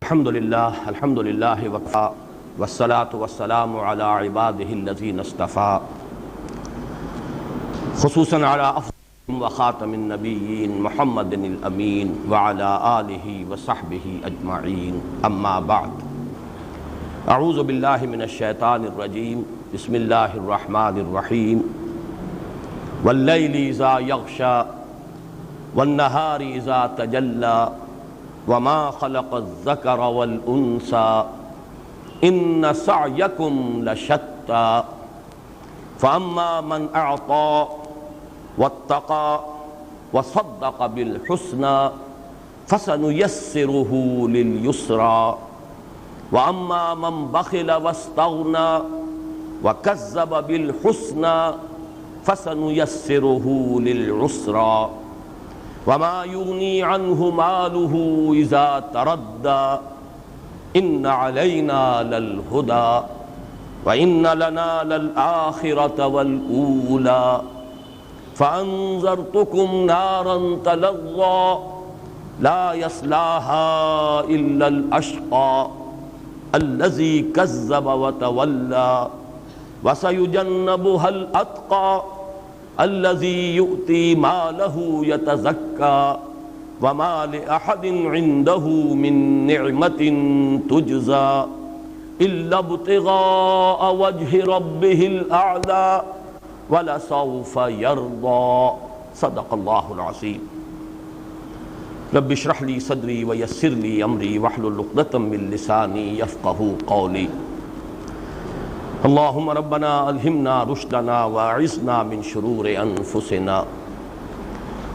الحمد للہ وقفا والصلاة والسلام علی عباده الذین اصطفى خصوصاً علی افضل وخاتم النبیین محمد الامین وعلی آلہ وصحبہ اجمعین اما بعد اعوذ باللہ من الشیطان الرجیم بسم اللہ الرحمن الرحیم واللیل اذا یغشی والنہار اذا تجلی وما خلق الذکر والانثى ان سعیکم لشتی فاما من اعطى واتقى وصدق بالحسنى فسنيسره لليسرى واما من بخل واستغنى وكذب بالحسنى فسنيسره للعسرى وما يغني عنه ماله إذا تردى إن علينا للهدى وإن لنا للآخرة والأولى فأنذرتكم نارا تلظى لا يصلاها إلا الأشقى الذي كذب وتولى وسيجنبها الأتقى الذي يؤتي ماله يتزكى وما لأحد عنده من نعمة تجزى إلا ابتغاء وجه ربه الأعلى ولسوف يرضى صدق الله العظيم رب اشرح لي صدري ويسر لي أمري واحلل عقدة من لساني يفقهوا قولي اللهم ربنا الہمنا رشدنا واعصمنا من شرور انفسنا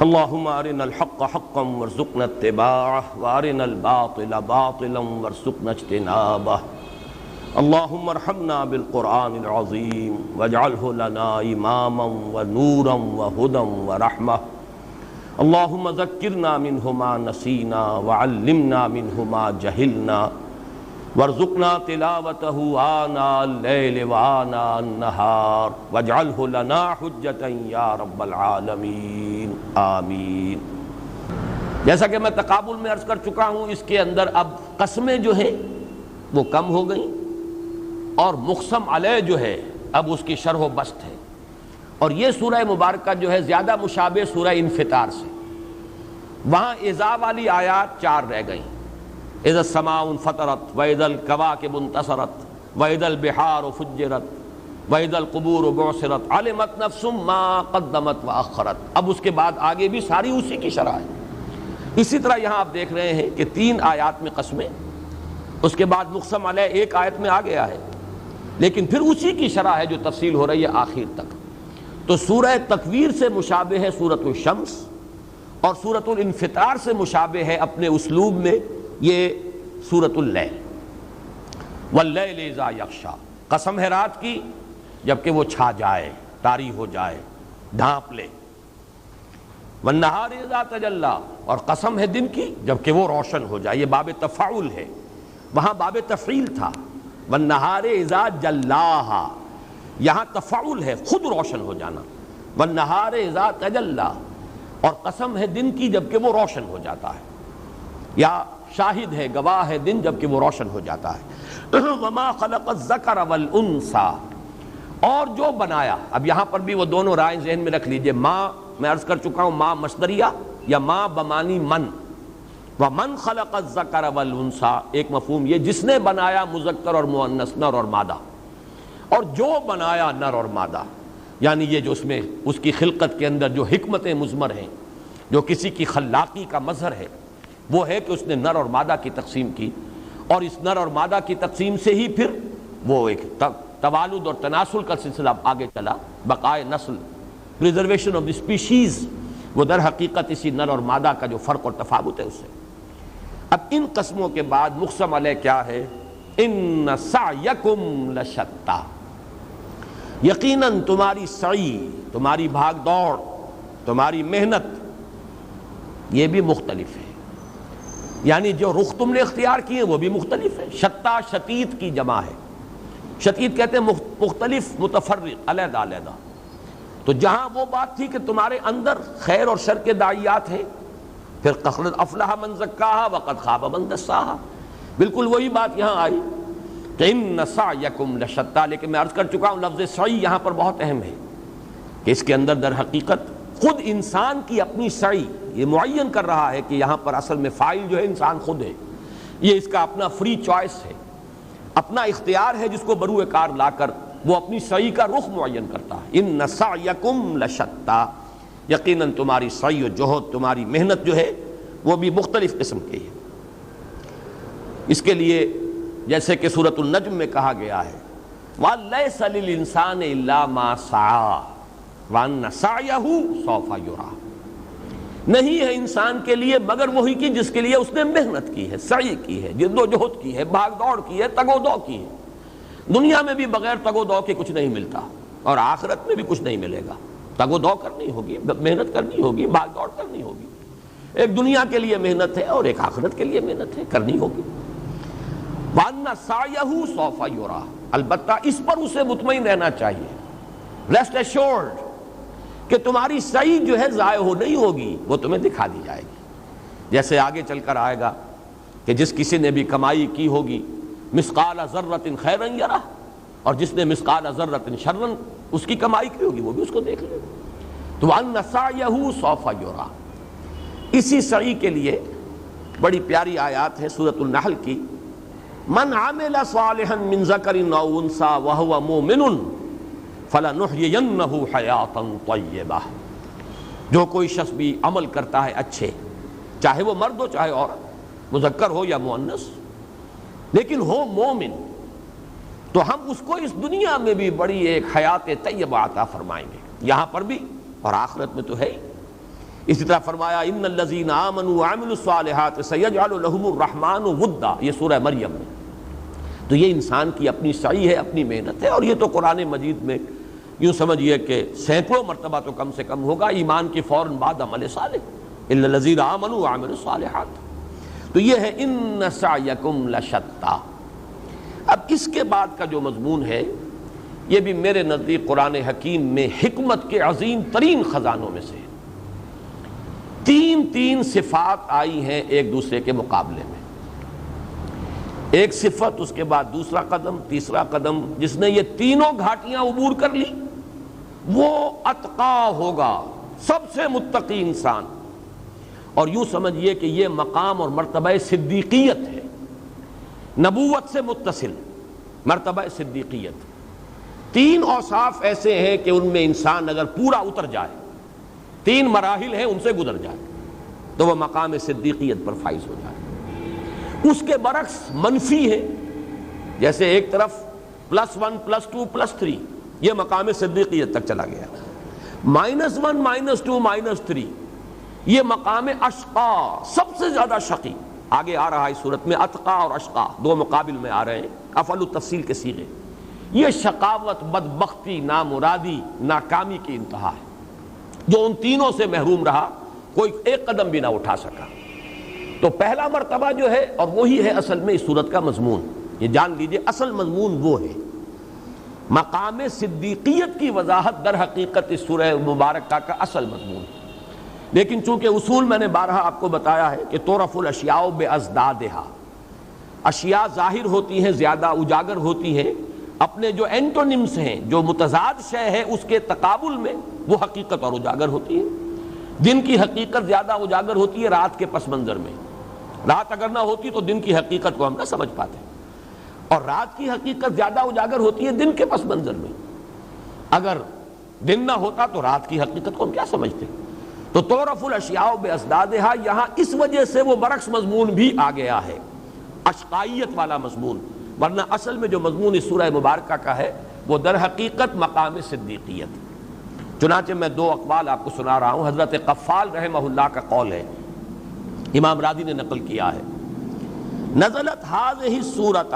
اللهم ارنا الحق حقا وارزقنا اتباعه وارنا الباطل باطلا وارزقنا اجتنابه اللهم ارحمنا بالقرآن العظيم واجعله لنا اماما ونورا وهدى ورحمة اللهم ذكرنا منه ما نسينا وعلمنا منه ما جهلنا وارزقنا تلاوته آناء الليل وآناء النهار واجعله لنا حجة یا رب العالمین آمین۔ جیسا کہ میں تقابل میں عرض کر چکا ہوں، اس کے اندر اب قسمیں جو ہیں وہ کم ہو گئیں اور مقسم علیہ جو ہے اب اس کی شرح و بسط ہے، اور یہ سورہ مبارکہ جو ہے زیادہ مشابہ سورہ انفطار سے، وہاں اذا والی آیات 4 رہ گئیں، اذا السماء انفطرت واذا الكواكب انتصرت واذا البحار فجرت واذا القبور بعثرت علمت نفس ما قدمت واخرت۔ اب اس کے بعد آگے بھی ساری اسی کی شرح ہے۔ اسی طرح یہاں آپ دیکھ رہے ہیں کہ 3 آیات میں قسمیں، اس کے بعد مقسم علیہ 1 آیت میں آ گیا ہے، لیکن پھر اسی کی شرح ہے جو تفصیل ہو رہی ہے آخر تک۔ تو سورہ تکویر سے مشابہ ہے سورۃ الشمس، اور سورۃ الانفطار سے مشابہ ہے اپنے اسلوب میں یہ سورۃ اللیل۔ واللیل اذا یغشی، قسم ہے رات کی جبکہ وہ چھا جائے، طاری ہو جائے، ڈھانپ لے۔ والنہار اذا تجلی، اور قسم ہے دن کی جبکہ وہ روشن ہو جائے۔ یہ باب تفاعل ہے، وہاں باب تفعیل تھا، والنہار اذا جلاھا، یہاں تفاعل ہے، خود روشن ہو جانا۔ والنہار اذا تجلی، اور قسم ہے دن کی جبکہ وہ روشن ہو جاتا ہے، یا شاہد ہے، گواہ ہے دن جبکہ وہ روشن ہو جاتا ہے۔ وما خلق الذکر والانثى، اور جو بنایا، اب یہاں پر بھی وہ دونوں رائیں ذہن میں رکھ لیجئے، ماں میں عرض کر چکا ہوں ماں مصدریہ یا ماں بمانی من، ومن خلق الذکر والانثى، ایک مفہوم یہ جس نے بنایا مذکر اور مؤنث، نر اور مادہ، اور جو بنایا نر اور مادہ، یعنی یہ جو اس میں اس کی خلقت کے اندر جو حکمتیں مضمر ہیں، جو کسی کی خلاقی کا مظہر ہے، وہ ہے کہ اس نے نر اور مادہ کی تقسیم کی، اور اس نر اور مادہ کی تقسیم سے ہی پھر وہ ایک توالد اور تناسل کا سلسلہ آگے چلا، بقائے نسل، پریزرویشن آف دی اسپیشیز، وہ در حقیقت اسی نر اور مادہ کا جو فرق اور تفاوت ہے اس سے۔ اب ان قسموں کے بعد مقسم علیہ کیا ہے؟ ان سعیکم لشتی، یقیناً تمہاری سعی، تمہاری بھاگ دوڑ، تمہاری محنت یہ بھی مختلف ہے، یعنی جو رخ تم نے اختیار کیے وہ بھی مختلف ہے۔ شتا شتیت کی جمع ہے، شتیت کہتے ہیں مختلف، متفرق، علیحدہ علیحدہ۔ تو جہاں وہ بات تھی کہ تمہارے اندر خیر اور شر کے داعیات ہیں، پھر قد افلح من زکاہا وقد خاب من دساہا، بالکل وہی بات یہاں آئی کہ ان سعیکم لشتی، لیکن میں عرض کر چکا ہوں لفظ سعی یہاں پر بہت اہم ہے کہ اس کے اندر در حقیقت خود انسان کی اپنی سعی یہ معین کر رہا ہے کہ یہاں پر اصل میں فاعل جو ہے انسان خود ہے، یہ اس کا اپنا فری چوائس ہے، اپنا اختیار ہے جس کو بروئے کار لا کر وہ اپنی سعی کا رخ معین کرتا ہے۔ ان سعیکم لشتی، یقیناً تمہاری سعی و جہد، تمہاری محنت جو ہے وہ بھی مختلف قسم کی ہے۔ اس کے لیے جیسے کہ سورۃ النجم میں کہا گیا ہے وَلَيْسَ لِلْإِنسَانِ إِلَّا مَا سَعَىٰ وَأَنَّ سَعْيَهُ سَوْفَ يُرَىٰ، نہیں ہے انسان کے لیے مگر وہی کی جس کے لیے اس نے محنت کی ہے، سعی کی ہے، جد و جہد کی ہے، بھاگ دوڑ کی ہے، تگ و دو کی ہے۔ دنیا میں بھی بغیر تگ و دو کے کچھ نہیں ملتا، اور آخرت میں بھی کچھ نہیں ملے گا۔ تگ و دو کرنی ہوگی، محنت کرنی ہوگی، بھاگ دوڑ کرنی ہوگی۔ ایک دنیا کے لیے محنت ہے اور ایک آخرت کے لیے محنت ہے، کرنی ہوگی۔ وَأَنَّ سَعْيَهُ سَوْفَ يُرَىٰ، البتہ اس پر اسے مطمئن رہنا چاہیے، ریسٹ ایشورڈ کہ تمہاری سعی جو ہے ضائع ہو نہیں ہوگی، وہ تمہیں دکھا دی جائے گی۔ جیسے آگے چل کر آئے گا کہ جس کسی نے بھی کمائی کی ہوگی مثقال ذرۃ خیرا یرہ، اور جس نے مثقال ذرۃ شرا اس کی کمائی کی ہوگی وہ بھی اس کو دیکھ لے گا۔ تو وَأَنَّ سَعْيَهُ سَوْفَ يُرَىٰ، اسی سعی کے لیے بڑی پیاری آیات ہے سورۃ النحل کی، من عمل صالحا من ذکر او انثی وهو مؤمن فلنحیینہ حیاتا طیبہ، جو کوئی شخص بھی عمل کرتا ہے اچھے، چاہے وہ مرد ہو چاہے عورت، مذکر ہو یا مؤنث، لیکن ہو مومن، تو ہم اس کو اس دنیا میں بھی بڑی ایک حیات طیبہ عطا فرمائیں گے، یہاں پر بھی اور آخرت میں تو ہے ہی۔ اسی طرح فرمایا ان الذین آمنوا وعملوا الصالحات سیجعل لهم الرحمن ودا، یہ سورہ مریم میں۔ تو یہ انسان کی اپنی سعی ہے، اپنی محنت ہے، اور یہ تو قرآن مجید میں یوں سمجھیے کہ سینکڑوں مرتبہ تو کم سے کم ہوگا، ایمان کے فوراً بعد عمل صالح، الا الذین آمنوا وعملوا الصالحات۔ تو یہ ہے ان سعیکم لشتی۔ اب اس کے بعد کا جو مضمون ہے یہ بھی میرے نزدیک قرآن حکیم میں حکمت کے عظیم ترین خزانوں میں سے ہے۔ تین صفات آئی ہیں ایک دوسرے کے مقابلے میں، ایک صفت، اس کے بعد دوسرا قدم، تیسرا قدم، جس نے یہ تینوں گھاٹیاں عبور کر لی وہ اتقا ہوگا، سب سے متقی انسان۔ اور یوں سمجھیے کہ یہ مقام اور مرتبہ صدیقیت ہے، نبوت سے متصل مرتبہ صدیقیت۔ تین اوصاف ایسے ہیں کہ ان میں انسان اگر پورا اتر جائے، تین مراحل ہیں ان سے گزر جائے تو وہ مقام صدیقیت پر فائز ہو جائے۔ اس کے برعکس منفی ہے، جیسے ایک طرف +1 +2 +3 یہ مقام صدیقیت تک چلا گیا، -1 -2 -3 یہ مقام اشقا، سب سے زیادہ شقی۔ آگے آ رہا ہے اس صورت میں اتقا اور اشقا دو مقابل میں آ رہے ہیں، افعل التفصیل کے صیغے۔ یہ شقاوت، بدبختی، نامرادی، ناکامی کی انتہا ہے، جو ان تینوں سے محروم رہا، کوئی ایک قدم بھی نہ اٹھا سکا۔ تو پہلا مرتبہ جو ہے، اور وہی ہے اصل میں اس صورت کا مضمون، یہ جان لیجئے اصل مضمون وہ ہے، مقام صدیقیت کی وضاحت در حقیقت اس سورہ مبارکہ کا اصل مضمون۔ لیکن چونکہ اصول میں نے بارہا آپ کو بتایا ہے کہ تعرف الاشیاء بازدادہا، اشیاء ظاہر ہوتی ہیں، زیادہ اجاگر ہوتی ہیں، اپنے جو اینٹونمز ہیں، جو متضاد شے ہے اس کے تقابل میں وہ حقیقت اور اجاگر ہوتی ہے۔ دن کی حقیقت زیادہ اجاگر ہوتی ہے رات کے پس منظر میں، رات اگر نہ ہوتی تو دن کی حقیقت کو ہم نہ سمجھ پاتے، اور رات کی حقیقت زیادہ اجاگر ہوتی ہے دن کے پس منظر میں۔ اگر دن نہ ہوتا تو رات کی حقیقت کو ہم کیا سمجھتے؟ تو تعرف الاشیاء بازدادہا، یہاں اس وجہ سے وہ برعکس مضمون بھی آ گیا ہے، اشقائیت والا مضمون، ورنہ اصل میں جو مضمون اس سورہ مبارکہ کا ہے وہ در حقیقت مقام صدیقیت۔ چنانچہ میں دو اقوال آپ کو سنا رہا ہوں، حضرت قفال رحمہ اللہ کا قول ہے، امام راضی نے نقل کیا ہے، نزلت هذه السورۃ،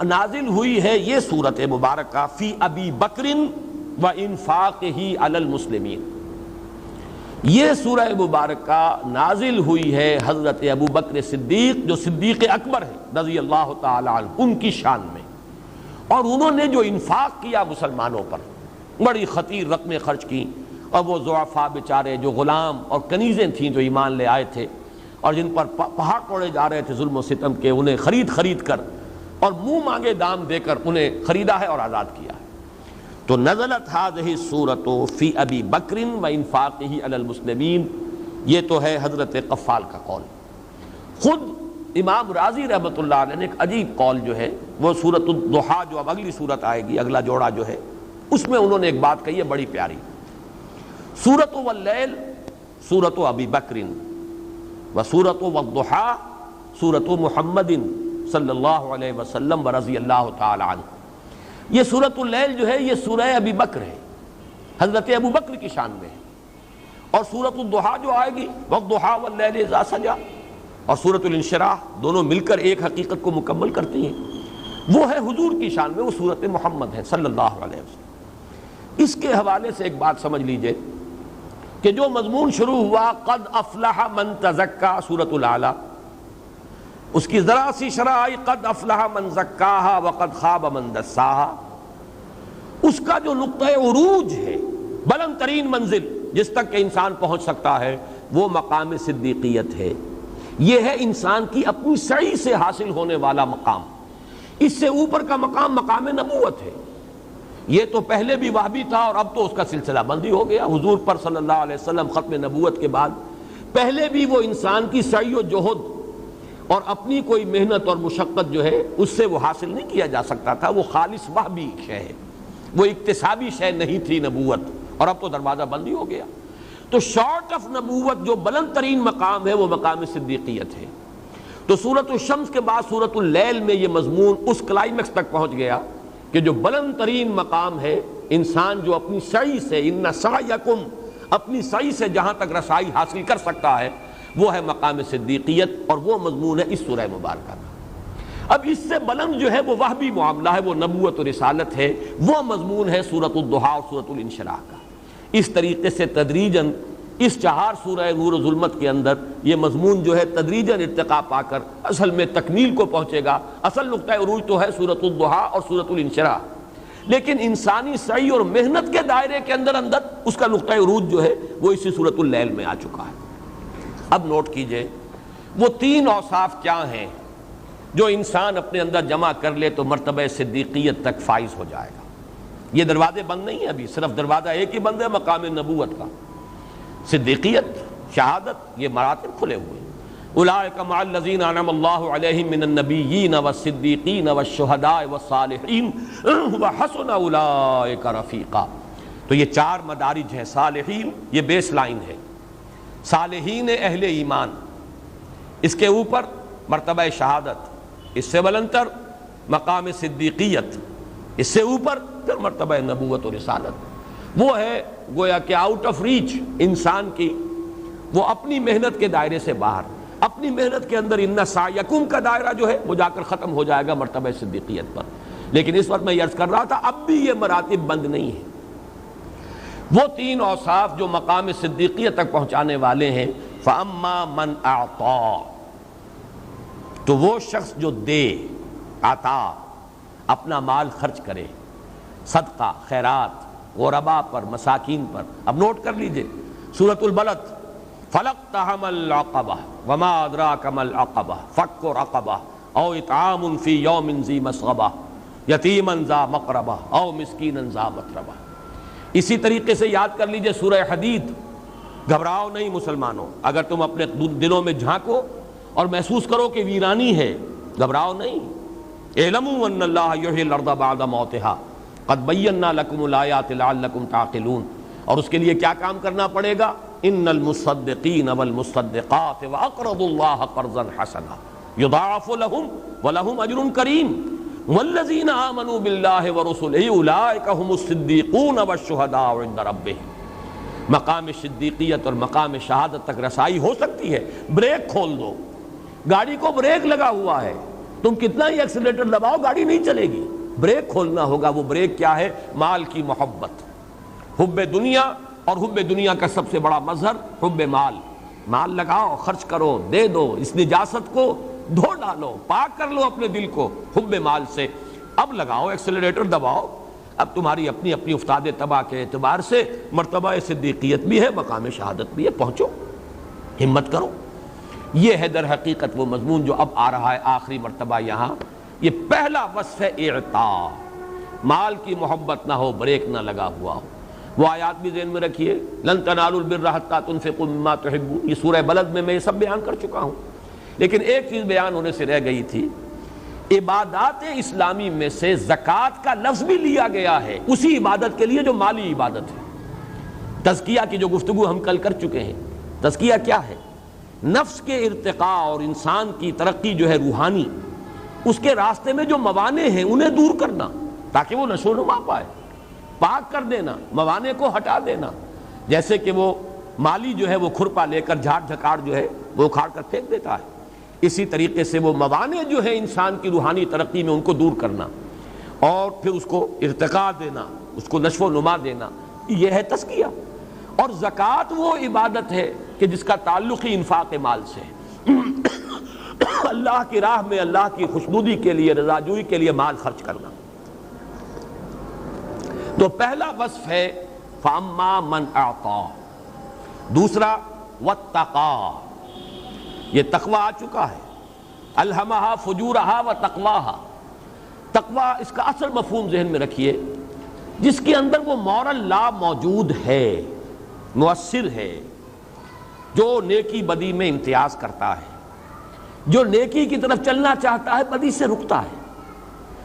نازل ہوئی ہے یہ سورت مبارکہ فی ابی بکر و انفاقہ علی المسلمین، یہ سورہ مبارکہ نازل ہوئی ہے حضرت ابو بکر صدیق جو صدیق اکبر ہے رضی اللہ تعالی عنہ، ان کی شان میں، اور انہوں نے جو انفاق کیا مسلمانوں پر، بڑی خطیر رقمیں خرچ کی، اور وہ ضعفاء بیچارے جو غلام اور کنیزیں تھیں جو ایمان لے آئے تھے اور جن پر پہاڑ توڑے جا رہے تھے ظلم و ستم کے، انہیں خرید کر اور منہ مانگے دام دے کر انہیں خریدا ہے اور آزاد کیا ہے۔ تو نزلت هذه السورۃ فی ابی بکر وانفاقہ علی المسلمین، یہ تو ہے حضرت قفال کا قول۔ خود امام رازی رحمۃ اللہ علیہ نے ایک عجیب قول جو ہے، وہ سورۃ الضحیٰ جو اب اگلی سورت آئے گی، اگلا جوڑا جو ہے، اس میں انہوں نے ایک بات کہی ہے بڑی پیاری۔ سورۃ واللیل سورۃ ابی بکر وسورۃ والضحیٰ سورۃ محمد صلی اللہ علیہ وسلم ورضی اللہ تعالی عنہ۔ یہ سورۃ اللیل جو ہے یہ سورہ ابی بکر ہے، حضرت ابو بکر کی شان میں ہے، اور سورۃ الضحیٰ جو آئے گی والضحیٰ واللیل اذا سجی اور سورۃ الانشراح، دونوں مل کر ایک حقیقت کو مکمل کرتی ہیں، وہ ہے حضور کی شان میں، وہ سورۃ محمد ہے صلی اللہ علیہ وسلم۔ اس کے حوالے سے ایک بات سمجھ لیجئے کہ جو مضمون شروع ہوا قد افلح من تزکا سورۃ الاعلیٰ، اس کی ذرا سی شرح آئی قد افلح من زکاہا وقد خاب من دساہا، اس کا جو نقطہ عروج ہے، بلند ترین منزل جس تک کہ انسان پہنچ سکتا ہے، وہ مقام صدیقیت ہے۔ یہ ہے انسان کی اپنی سعی سے حاصل ہونے والا مقام۔ اس سے اوپر کا مقام مقام نبوت ہے۔ یہ تو پہلے بھی وہابی تھا اور اب تو اس کا سلسلہ بندی ہو گیا۔ حضور پر صلی اللہ علیہ وسلم ختم نبوت کے بعد پہلے بھی وہ انسان کی سعی و جہد اور اپنی کوئی محنت اور مشقت جو ہے اس سے وہ حاصل نہیں کیا جا سکتا تھا، وہ خالص وہابی شے ہے، وہ اکتسابی شے نہیں تھی نبوت، اور اب تو دروازہ بندی ہو گیا۔ تو شارٹ آف نبوت جو بلند ترین مقام ہے وہ مقام صدیقیت ہے۔ تو سورۃ الشمس کے بعد سورۃ اللیل میں یہ مضمون اس کلائمیکس تک پہنچ گیا کہ جو بلند ترین مقام ہے، انسان جو اپنی سعی سے، ان سعیکم، اپنی سعی سے جہاں تک رسائی حاصل کر سکتا ہے، وہ ہے مقام صدیقیت، اور وہ مضمون ہے اس سورہ مبارکہ کا۔ اب اس سے بلند جو ہے وہ وہبی معاملہ ہے، وہ نبوت و رسالت ہے، وہ مضمون ہے سورۃ الضحیٰ اور سورۃ الانشراح کا۔ اس طریقے سے تدریجاً اس 4 سورہ نور و ظلمت کے اندر یہ مضمون جو ہے تدریجاً ارتقا پا کر اصل میں تکمیل کو پہنچے گا۔ اصل نقطہ عروج تو ہے سورۃ الضحیٰ اور سورۃ الانشراح، لیکن انسانی سعی اور محنت کے دائرے کے اندر اس کا نقطہ عروج جو ہے وہ اسی سورۃ اللیل میں آ چکا ہے۔ اب نوٹ کیجئے وہ 3 اوصاف کیا ہیں جو انسان اپنے اندر جمع کر لے تو مرتبہ صدیقیت تک فائز ہو جائے گا۔ یہ دروازے بند نہیں ہیں، ابھی صرف دروازہ ایک ہی بند ہے، مقام نبوت کا۔ صدیقیت، شہادت، یہ مراتب کھلے ہوئے ہیں۔ اولئک مع الذین انعم اللہ علیہم من النبیین والصدیقین والشہداء والصالحین وحسن اولئک رفیقا۔ تو یہ 4 مدارج ہیں۔ صالحین یہ بیس لائن ہے، صالحین اہل ایمان، اس کے اوپر مرتبہ شہادت، اس سے بلندتر مقام صدیقیت، اس سے اوپر پھر مرتبہ نبوت و رسالت۔ وہ ہے گویا کہ آؤٹ آف ریچ انسان کی، وہ اپنی محنت کے دائرے سے باہر، اپنی محنت کے اندر ان سعیکم کا دائرہ جو ہے وہ جا کر ختم ہو جائے گا مرتبہ صدیقیت پر۔ لیکن اس وقت میں یہ عرض کر رہا تھا اب بھی یہ مراتب بند نہیں ہیں۔ وہ 3 اوصاف جو مقام صدیقیت تک پہنچانے والے ہیں، فَأَمَّا مَنْ أَعْطَى، تو وہ شخص جو دے، عطا، اپنا مال خرچ کرے، صدقہ، خیرات، غرباء پر، مساکین پر۔ اب نوٹ کر لیجئے سورۃ البلد، فَلَقْتَحَمَ الْعَقَبَةَ وَمَا أَدْرَاكَ مَا الْعَقَبَةُ فَكُّ رَقَبَةٍ أَوْ إِطْعَامٌ فِي يَوْمٍ ذِي مَسْغَبَةٍ يَتِيمًا ذَا مَقْرَبَةٍ أَوْ مِسْكِينًا ذَا مَتْرَبَةٍ۔ اسی طریقے سے یاد کر لیجئے سورہ حدید، گھبراؤ نہیں مسلمانوں، اگر تم اپنے دلوں میں جھانکو اور محسوس کرو کہ ویرانی ہے، گھبراؤ نہیں۔ اعلموا ان اللہ یحیی الارض بعد موتہا قد بینا لکم الآیات لعلکم تعقلون۔ اور اس کے لیے کیا کام کرنا پڑے گا؟ ان المصدقین والمصدقات واقرضوا اللہ قرضا حسنا یضاعف لهم ولهم اجر کریم والذین آمنوا باللہ ورسلہ اولئک هم الصدیقون والشہداء عند ربہم۔ مقام صدیقیت اور مقام شہادت تک رسائی ہو سکتی ہے۔ بریک کھول دو، گاڑی کو بریک لگا ہوا ہے، تم کتنا ہی ایکسیلیٹر دباؤ گاڑی نہیں چلے گی، بریک کھولنا ہوگا۔ وہ بریک کیا ہے؟ مال کی محبت، حب دنیا، اور حب دنیا کا سب سے بڑا مظہر حب مال۔ مال لگاؤ، خرچ کرو، دے دو، اس نجاست کو دھو ڈالو، پاک کر لو اپنے دل کو حب مال سے۔ اب لگاؤ ایکسیلیٹر دباؤ، اب تمہاری اپنی اپنی افتاد تباہ کے اعتبار سے مرتبہ صدیقیت بھی ہے، مقام شہادت بھی ہے، پہنچو، ہمت کرو۔ یہ ہے در حقیقت وہ مضمون جو اب آ رہا ہے آخری مرتبہ یہاں. یہ پہلا وصف ہے اعطاء، مال کی محبت نہ ہو، بریک نہ لگا ہوا ہو. وہ آیات بھی ذہن میں رکھیے، لن تنالوا البر حتی تنفقوا مما تحبون، یہ سورہ بلد میں یہ سب بیان کر چکا ہوں. لیکن ایک چیز بیان ہونے سے رہ گئی تھی، عبادات اسلامی میں سے زکوٰۃ کا لفظ بھی لیا گیا ہے اسی عبادت کے لیے جو مالی عبادت ہے. تزکیہ کی جو گفتگو ہم کل کر چکے ہیں، تزکیہ کیا ہے؟ نفس کے ارتقاء اور انسان کی ترقی جو ہے روحانی، اس کے راستے میں جو موانع ہیں انہیں دور کرنا تاکہ وہ نشو و نما پائے، پاک کر دینا، موانع کو ہٹا دینا. جیسے کہ وہ مالی جو ہے وہ کھرپا لے کر جھاڑ جھکاڑ جو ہے وہ اکھاڑ کر پھینک دیتا ہے، اسی طریقے سے وہ موانع جو ہے انسان کی روحانی ترقی میں ان کو دور کرنا اور پھر اس کو ارتقاء دینا، اس کو نشو و نما دینا، یہ ہے تزکیہ. اور زکوٰۃ وہ عبادت ہے کہ جس کا تعلق ہی انفاق مال سے ہے، اللہ کی راہ میں اللہ کی خوشنودی کے لیے، رضا جوئی کے لیے مال خرچ کرنا. تو پہلا وصف ہے فَأَمَّا مَنْ أَعْطَىٰ، دوسرا وَاتَّقَىٰ، یہ تقوی آ چکا ہے، أَلْهَمَهَا فُجُورَهَا وَتَقْوَاهَا. تقوی اس کا اصل مفہوم ذہن میں رکھیے، جس کے اندر وہ مورل لا موجود ہے، مؤثر ہے، جو نیکی بدی میں امتیاز کرتا ہے، جو نیکی کی طرف چلنا چاہتا ہے بدی سے رکتا ہے،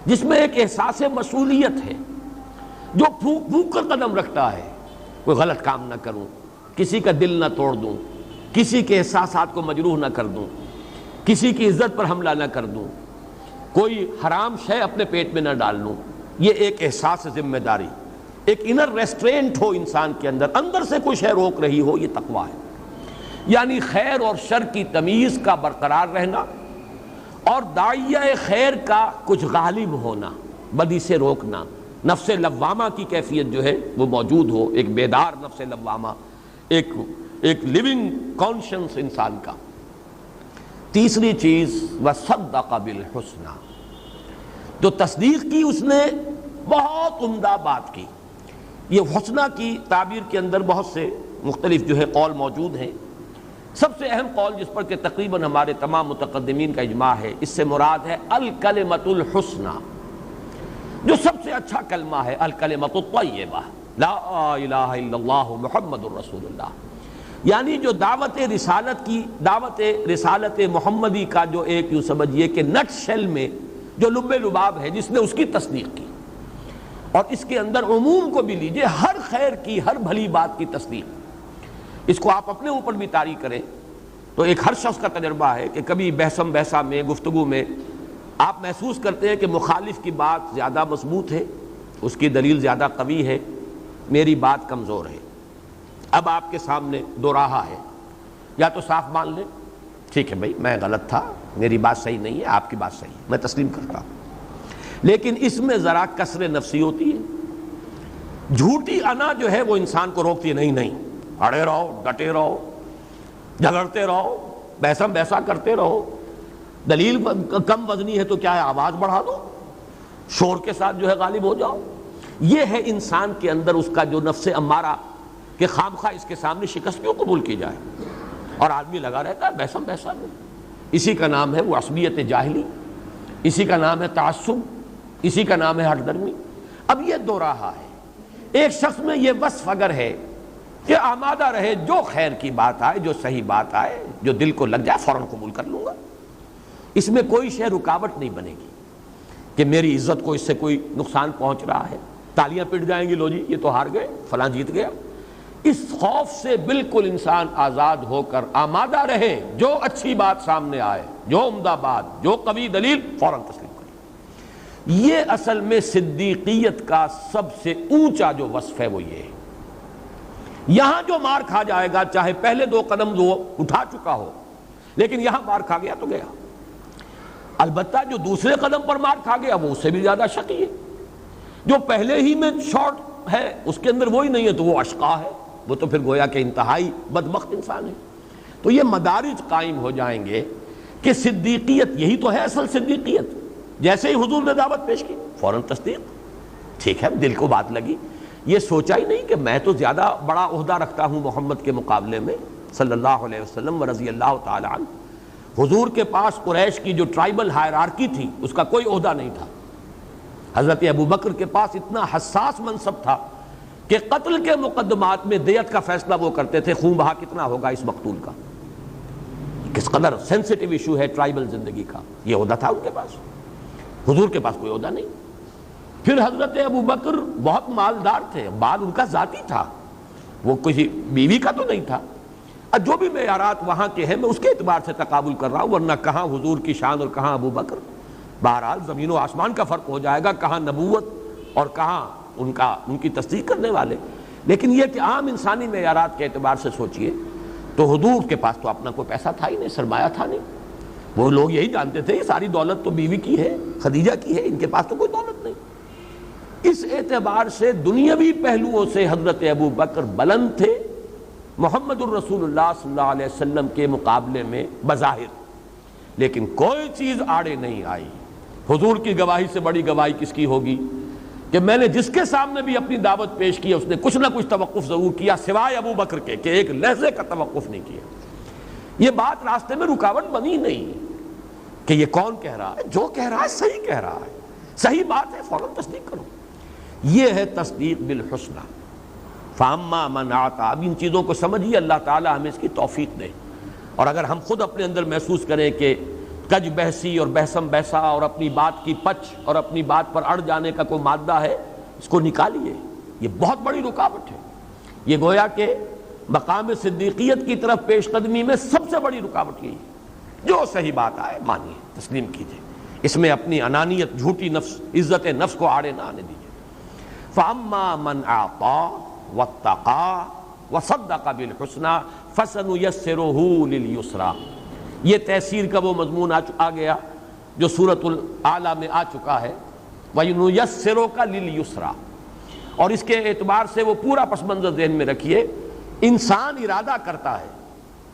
جس میں ایک احساس مسئولیت ہے، جو پھونک پھونک کر قدم رکھتا ہے، کوئی غلط کام نہ کروں، کسی کا دل نہ توڑ دوں، کسی کے احساسات کو مجروح نہ کر دوں، کسی کی عزت پر حملہ نہ کر دوں، کوئی حرام شے اپنے پیٹ میں نہ ڈال لوں. یہ ایک احساس ذمہ داری، ایک انر ریسٹرینٹ ہو انسان کے اندر، اندر سے کوئی شے روک رہی ہو، یہ تقویٰ ہے. یعنی خیر اور شر کی تمیز کا برقرار رہنا اور داعیہ خیر کا کچھ غالب ہونا، بدی سے روکنا، نفس لوامہ کی کیفیت جو ہے وہ موجود ہو، ایک بیدار نفس لوامہ، ایک لیونگ کانشنس انسان کا. تیسری چیز وصدق بالحسنی، تو تصدیق کی اس نے بہت عمدہ بات کی. یہ حسنہ کی تعبیر کے اندر بہت سے مختلف جو ہے قول موجود ہیں. سب سے اہم قول جس پر کہ تقریباً ہمارے تمام متقدمین کا اجماع ہے، اس سے مراد ہے الکلمۃ الحسنی، جو سب سے اچھا کلمہ ہے، الکلمۃ الطیبہ، لا الہ الا اللہ محمد الرسول اللہ. یعنی جو دعوت رسالت محمدی کا جو ایک یوں سمجھیے کہ نٹ شیل میں جو لب لباب ہے، جس نے اس کی تصدیق کی. اور اس کے اندر عموم کو بھی لیجئے، ہر خیر کی، ہر بھلی بات کی تصدیق. اس کو آپ اپنے اوپر بھی طاری کریں تو ایک ہر شخص کا تجربہ ہے کہ کبھی بحثم بحثہ میں، گفتگو میں آپ محسوس کرتے ہیں کہ مخالف کی بات زیادہ مضبوط ہے، اس کی دلیل زیادہ قوی ہے، میری بات کمزور ہے. اب آپ کے سامنے دو راہا ہے، یا تو صاف مان لیں ٹھیک ہے بھائی میں غلط تھا، میری بات صحیح نہیں ہے، آپ کی بات صحیح ہے، میں تسلیم کرتا ہوں. لیکن اس میں ذرا کسر نفسی ہوتی ہے، جھوٹی انا جو ہے وہ انسان کو روکتی ہے، نہیں اڑے رہو، ڈٹے رہو، جھگڑتے رہو، بحثم بحثہ کرتے رہو. دلیل کم وزنی ہے تو کیا ہے، آواز بڑھا دو، شور کے ساتھ جو ہے غالب ہو جاؤ. یہ ہے انسان کے اندر اس کا جو نفس امارہ کہ خامخواہ اس کے سامنے شکست کیوں قبول کی جائے، اور آدمی لگا رہتا ہے بحثم بحثہ میں. اسی کا نام ہے وہ عصبیت جاہلی، اسی کا نام ہے تعصب، اسی کا نام ہے ہٹ درمی. اب یہ دو راہا ہے. ایک شخص میں یہ وصف اگر ہے کہ آمادہ رہے، جو خیر کی بات آئے، جو صحیح بات آئے، جو دل کو لگ جائے فوراً قبول کر لوں گا، اس میں کوئی شے رکاوٹ نہیں بنے گی کہ میری عزت کو اس سے کوئی نقصان پہنچ رہا ہے، تالیاں پٹ جائیں گی، لو جی یہ تو ہار گئے، فلاں جیت گیا. اس خوف سے بالکل انسان آزاد ہو کر آمادہ رہے، جو اچھی بات سامنے آئے، جو عمدہ بات، جو قوی دلیل، فوراً تسلیم کرے. یہ اصل میں صدیقیت کا سب سے اونچا جو وصف ہے وہ یہ ہے. یہاں جو مار کھا جائے گا، چاہے پہلے دو قدم وہ اٹھا چکا ہو، لیکن یہاں مار کھا گیا تو گیا. البتہ جو دوسرے قدم پر مار کھا گیا وہ اس سے بھی زیادہ شقی ہے. جو پہلے ہی میں شارٹ ہے اس کے اندر وہی نہیں ہے تو وہ اشقا ہے، وہ تو پھر گویا کہ انتہائی بدبخت انسان ہے. تو یہ مدارج قائم ہو جائیں گے کہ صدیقیت یہی تو ہے اصل صدیقیت. جیسے ہی حضور نے دعوت پیش کی فوراً تصدیق، ٹھیک ہے دل کو بات لگی، یہ سوچا ہی نہیں کہ میں تو زیادہ بڑا عہدہ رکھتا ہوں محمد کے مقابلے میں صلی اللہ علیہ وسلم و رضی اللہ تعالی عنہ. حضور کے پاس قریش کی جو ٹرائبل ہائرارکی تھی اس کا کوئی عہدہ نہیں تھا. حضرت ابوبکر کے پاس اتنا حساس منصب تھا کہ قتل کے مقدمات میں دیت کا فیصلہ وہ کرتے تھے، خون بہا کتنا ہوگا اس مقتول کا. کس قدر سینسٹیو ایشو ہے ٹرائبل زندگی کا، یہ عہدہ تھا ان کے پاس. حضور کے پاس کوئی عہدہ نہیں. پھر حضرت ابوبکر بہت مالدار تھے، مال ان کا ذاتی تھا، وہ کسی بیوی کا تو نہیں تھا. جو بھی معیارات وہاں کے ہیں میں اس کے اعتبار سے تقابل کر رہا ہوں، ورنہ کہاں حضور کی شان اور کہاں ابوبکر. بہرحال زمین و آسمان کا فرق ہو جائے گا، کہاں نبوت اور کہاں ان کی تصدیق کرنے والے. لیکن یہ کہ عام انسانی معیارات کے اعتبار سے سوچئے تو حضور کے پاس تو اپنا کوئی پیسہ تھا ہی نہیں، سرمایہ تھا نہیں. وہ لوگ یہی جانتے تھے یہ ساری دولت تو بیوی کی ہے، خدیجہ کی ہے، ان کے پاس تو کوئی دولت نہیں. اس اعتبار سے دنیاوی پہلوؤں سے حضرت ابوبکر بلند تھے محمد الرسول اللہ صلی اللہ علیہ وسلم کے مقابلے میں بظاہر. لیکن کوئی چیز آڑے نہیں آئی. حضور کی گواہی سے بڑی گواہی کس کی ہوگی کہ میں نے جس کے سامنے بھی اپنی دعوت پیش کی اس نے کچھ نہ کچھ توقف ضرور کیا، سوائے ابوبکر کے کہ ایک لحظے کا توقف نہیں کیا. یہ بات راستے میں رکاوٹ بنی نہیں کہ یہ کون کہہ رہا ہے، جو کہہ رہا ہے صحیح کہہ رہا ہے، صحیح بات ہے، فوراً تصدیق کرو. یہ ہے تصدیق بالحسنى. فاما من اعطى. اب ان چیزوں کو سمجھیے، اللہ تعالی ہمیں اس کی توفیق دے. اور اگر ہم خود اپنے اندر محسوس کریں کہ کج بحثی اور بحثم بحثا اور اپنی بات کی پچ اور اپنی بات پر اڑ جانے کا کوئی مادہ ہے، اس کو نکالیے. یہ بہت بڑی رکاوٹ ہے. یہ گویا کہ مقام صدیقیت کی طرف پیش قدمی میں سب سے بڑی رکاوٹ یہی ہے. جو صحیح بات آئے مانیے، تسلیم کیجیے، اس میں اپنی انانیت، جھوٹی نفس، عزت نفس کو آڑے نہ آنے دیجیے. فاما من اعطى واتقى وصدق بالحسنى فسنيسره لليسرى. یہ تیسیر کا وہ مضمون آ گیا جو سورۃ الاعلیٰ میں آ چکا ہے، وَيُيَسِّرُكَ لِلْيُسْرَى. اور اس کے اعتبار سے وہ پورا پس منظر ذہن میں رکھیے. انسان ارادہ کرتا ہے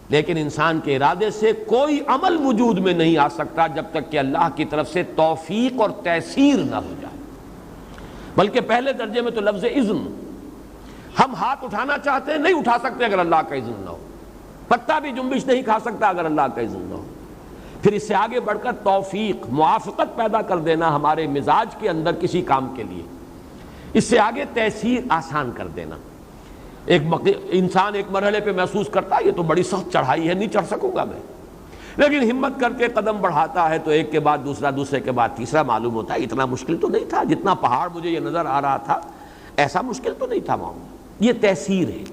لیکن انسان کے ارادے سے کوئی عمل وجود میں نہیں آ سکتا جب تک کہ اللہ کی طرف سے توفیق اور تیسیر نہ ہو جائے. بلکہ پہلے درجے میں تو لفظ اذن، ہم ہاتھ اٹھانا چاہتے ہیں نہیں اٹھا سکتے اگر اللہ کا اذن نہ ہو. پتا بھی جنبش نہیں کھا سکتا اگر اللہ کا اذن نہ ہو. پھر اس سے آگے بڑھ کر توفیق، موافقت پیدا کر دینا ہمارے مزاج کے اندر کسی کام کے لیے. اس سے آگے تیسیر آسان کر دینا. انسان ایک مرحلے پہ محسوس کرتا ہے یہ تو بڑی سخت چڑھائی ہے، نہیں چڑھ سکوں گا میں، لیکن ہمت کر کے قدم بڑھاتا ہے تو ایک کے بعد دوسرا، دوسرے کے بعد تیسرا معلوم ہوتا ہے اتنا مشکل تو نہیں تھا. جتنا پہاڑ مجھے یہ نظر آ رہا تھا ایسا مشکل تو نہیں تھا معاملہ. یہ تیسیر ہے.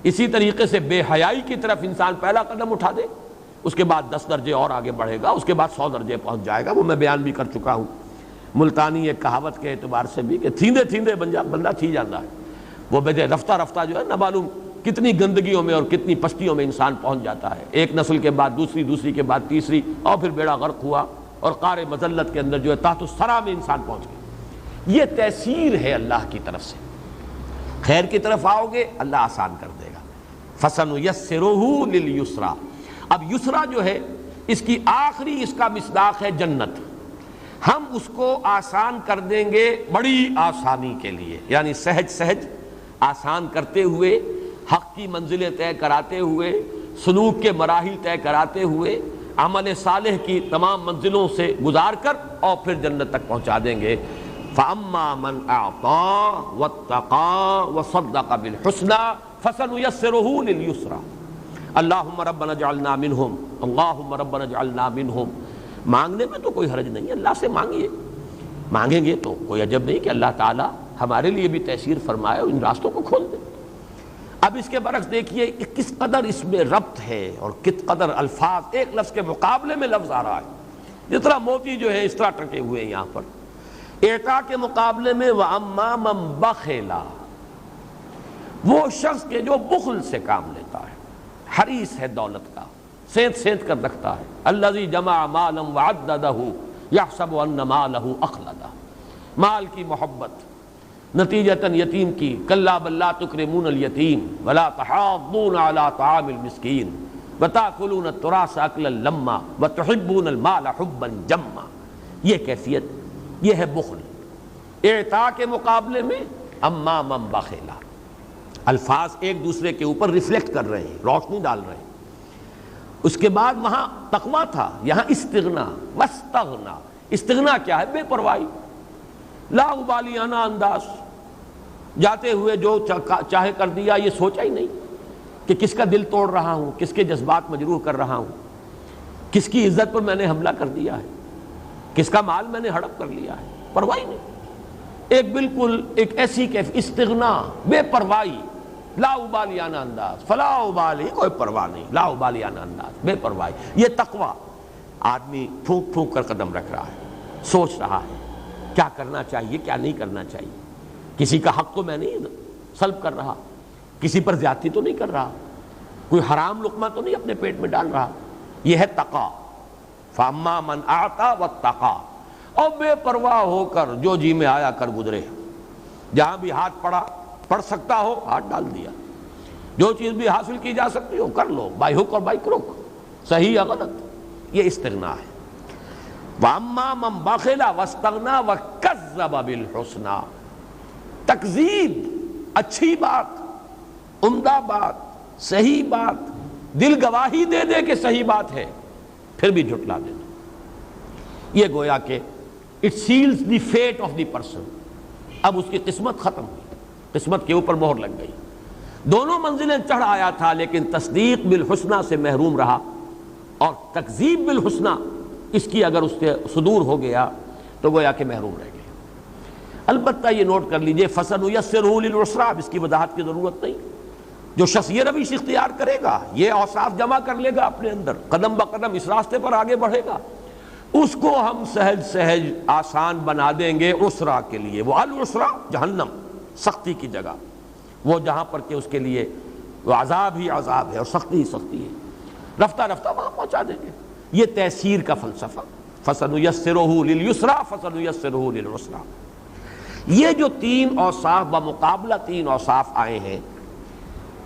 اسی طریقے سے بے حیائی کی طرف انسان پہلا قدم اٹھا دے، اس کے بعد 10 درجے اور آگے بڑھے گا، اس کے بعد 100 درجے پہنچ جائے گا. وہ میں بیان بھی کر چکا ہوں ملتانی ایک کہاوت کے اعتبار سے بھی کہ تھیندے تھیندے بندہ تھی جاتا ہے. وہ بجے رفتہ رفتہ جو ہے نہ معلوم کتنی گندگیوں میں اور کتنی پستیوں میں انسان پہنچ جاتا ہے. ایک نسل کے بعد دوسری، دوسری کے بعد تیسری، اور پھر بیڑا غرق ہوا اور قعر مذلت کے اندر جو ہے تحت الثری میں انسان پہنچ گیا. یہ تیسیر ہے اللہ کی طرف سے. خیر کی طرف آؤ گے اللہ آسان کر دے گا. فَسَنُيَسِّرُهُ لِلْيُسْرَى. اب یسرا جو ہے اس کی آخری اس کا مصداق ہے جنت. ہم اس کو آسان کر دیں گے بڑی آسانی کے لیے، یعنی سہج سہج آسان کرتے ہوئے، حق کی منزلیں طے کراتے ہوئے، سلوک کے مراحل طے کراتے ہوئے، عمل صالح کی تمام منزلوں سے گزار کر اور پھر جنت تک پہنچا دیں گے. فَأَمَّا مَنْ أَعْطَى وَاتَّقَى وَصَدَّقَ بِالْحُسْنَى فَسَنُيَسِّرُهُ لِلْيُسْرَى. اللہم ربنا اجعلنا منہم، اللہم ربنا اجعلنا منہم. مانگنے میں تو کوئی حرج نہیں، اللہ سے مانگیے. مانگیں گے تو کوئی عجب نہیں کہ اللہ تعالیٰ ہمارے لیے بھی تیسیر فرمائے اور ان راستوں کو کھول دے. اب اس کے برعکس دیکھیے کس قدر اس میں ربط ہے اور کس قدر الفاظ ایک لفظ کے مقابلے میں لفظ آ رہا ہے. جس طرح موتی جو ہے اس طرح ٹکے ہوئے ہیں یہاں پر. اعطاء کے مقابلے میں وَأَمَّا مَن بَخِلَ، وہ شخص کے جو بخل سے کام لیتا ہے، حریص ہے دولت کا، سینت سینت کر رکھتا ہے. الذی جمع مالا وعددہ یحسب ان مالہ اخلدہ. مال کی محبت نتیجتاً یتیم کی، کلا بل لا تکرمون الیتیم ولا تحاضون علی طعام المسکین وتأکلون التراث اکلا لما وتحبون المال حبا جما. یہ کیفیت، یہ ہے بخل. اعطاء کے مقابلے میں اما من بخلا. الفاظ ایک دوسرے کے اوپر ریفلیکٹ کر رہے ہیں، روشنی ڈال رہے ہیں. اس کے بعد وہاں تقویٰ تھا، یہاں استغنا، واستغنا۔ استغنا کیا ہے؟ بے پرواہی، لا ابالیانہ انداز، جاتے ہوئے جو چاہے کر دیا، یہ سوچا ہی نہیں کہ کس کا دل توڑ رہا ہوں، کس کے جذبات مجروح کر رہا ہوں، کس کی عزت پر میں نے حملہ کر دیا ہے، کس کا مال میں نے ہڑپ کر لیا ہے، پرواہی نہیں۔ ایک بالکل ایک ایسی کیف استغنا، بے پرواہی، لا ابالیانہ انداز، فلا ابالی، کوئی پرواہ نہیں، لا ابالیانہ انداز، بے پرواہی۔ یہ تقویٰ۔ آدمی پھونک پھونک کر قدم رکھ رہا ہے، سوچ رہا ہے کیا کرنا چاہیے، کیا نہیں کرنا چاہیے، کسی کا حق تو میں نہیں سلب کر رہا، کسی پر زیادتی تو نہیں کر رہا، کوئی حرام لقمہ تو نہیں اپنے پیٹ میں ڈال رہا۔ یہ ہے تقیٰ۔ فاما من اعطى واتقى، اور بے پرواہ ہو کر جو جی میں آیا کر گزرے، جہاں بھی ہاتھ پڑ سکتا ہو ہاتھ ڈال دیا، جو چیز بھی حاصل کی جا سکتی ہو کر لو، بائی ہک اور بائی کروک، صحیح یا غلط۔ یہ استغنا ہے۔ واما من بخل واستغنى وكذب بالحسنى، تکذیب، اچھی بات، عمدہ بات، صحیح بات، دل گواہی دے دے کہ صحیح بات ہے، پھر بھی جھٹلا دینا، یہ گویا کہ it seals the fate of the person. اب اس کی قسمت ختم ہوئی، قسمت کے اوپر مہر لگ گئی۔ دونوں منزلیں چڑھ آیا تھا، لیکن تصدیق بالحسنہ سے محروم رہا، اور تکذیب بالحسنہ اس کی اگر اس سے صدور ہو گیا تو گویا کہ محروم رہ گیا۔ البتہ یہ نوٹ کر لیجئے، فَسَنُيَسِّرُهُ لِلْعُسْرَىٰ، اب اس کی وضاحت کی ضرورت نہیں۔ جو شخص یہ روش اختیار کرے گا، یہ اوصاف جمع کر لے گا اپنے اندر، قدم بقدم اس راستے پر آگے بڑھے گا، اس کو ہم سہج سہج آسان بنا دیں گے عسرا کے لیے۔ وہ العسرا جہنم، سختی کی جگہ، وہ جہاں پر کہ اس کے لیے وہ عذاب ہی عذاب ہے اور سختی ہی سختی ہے، رفتہ رفتہ وہاں پہنچا دیں گے۔ یہ تیسیر کا فلسفہ، فَسَنُيَسِّرُهُ لِلْيُسْرَىٰ فَسَنُيَسِّرُهُ لِلْعُسْرَىٰ۔ یہ جو تین اوصاف بمقابلہ تین اوصاف آئے ہیں،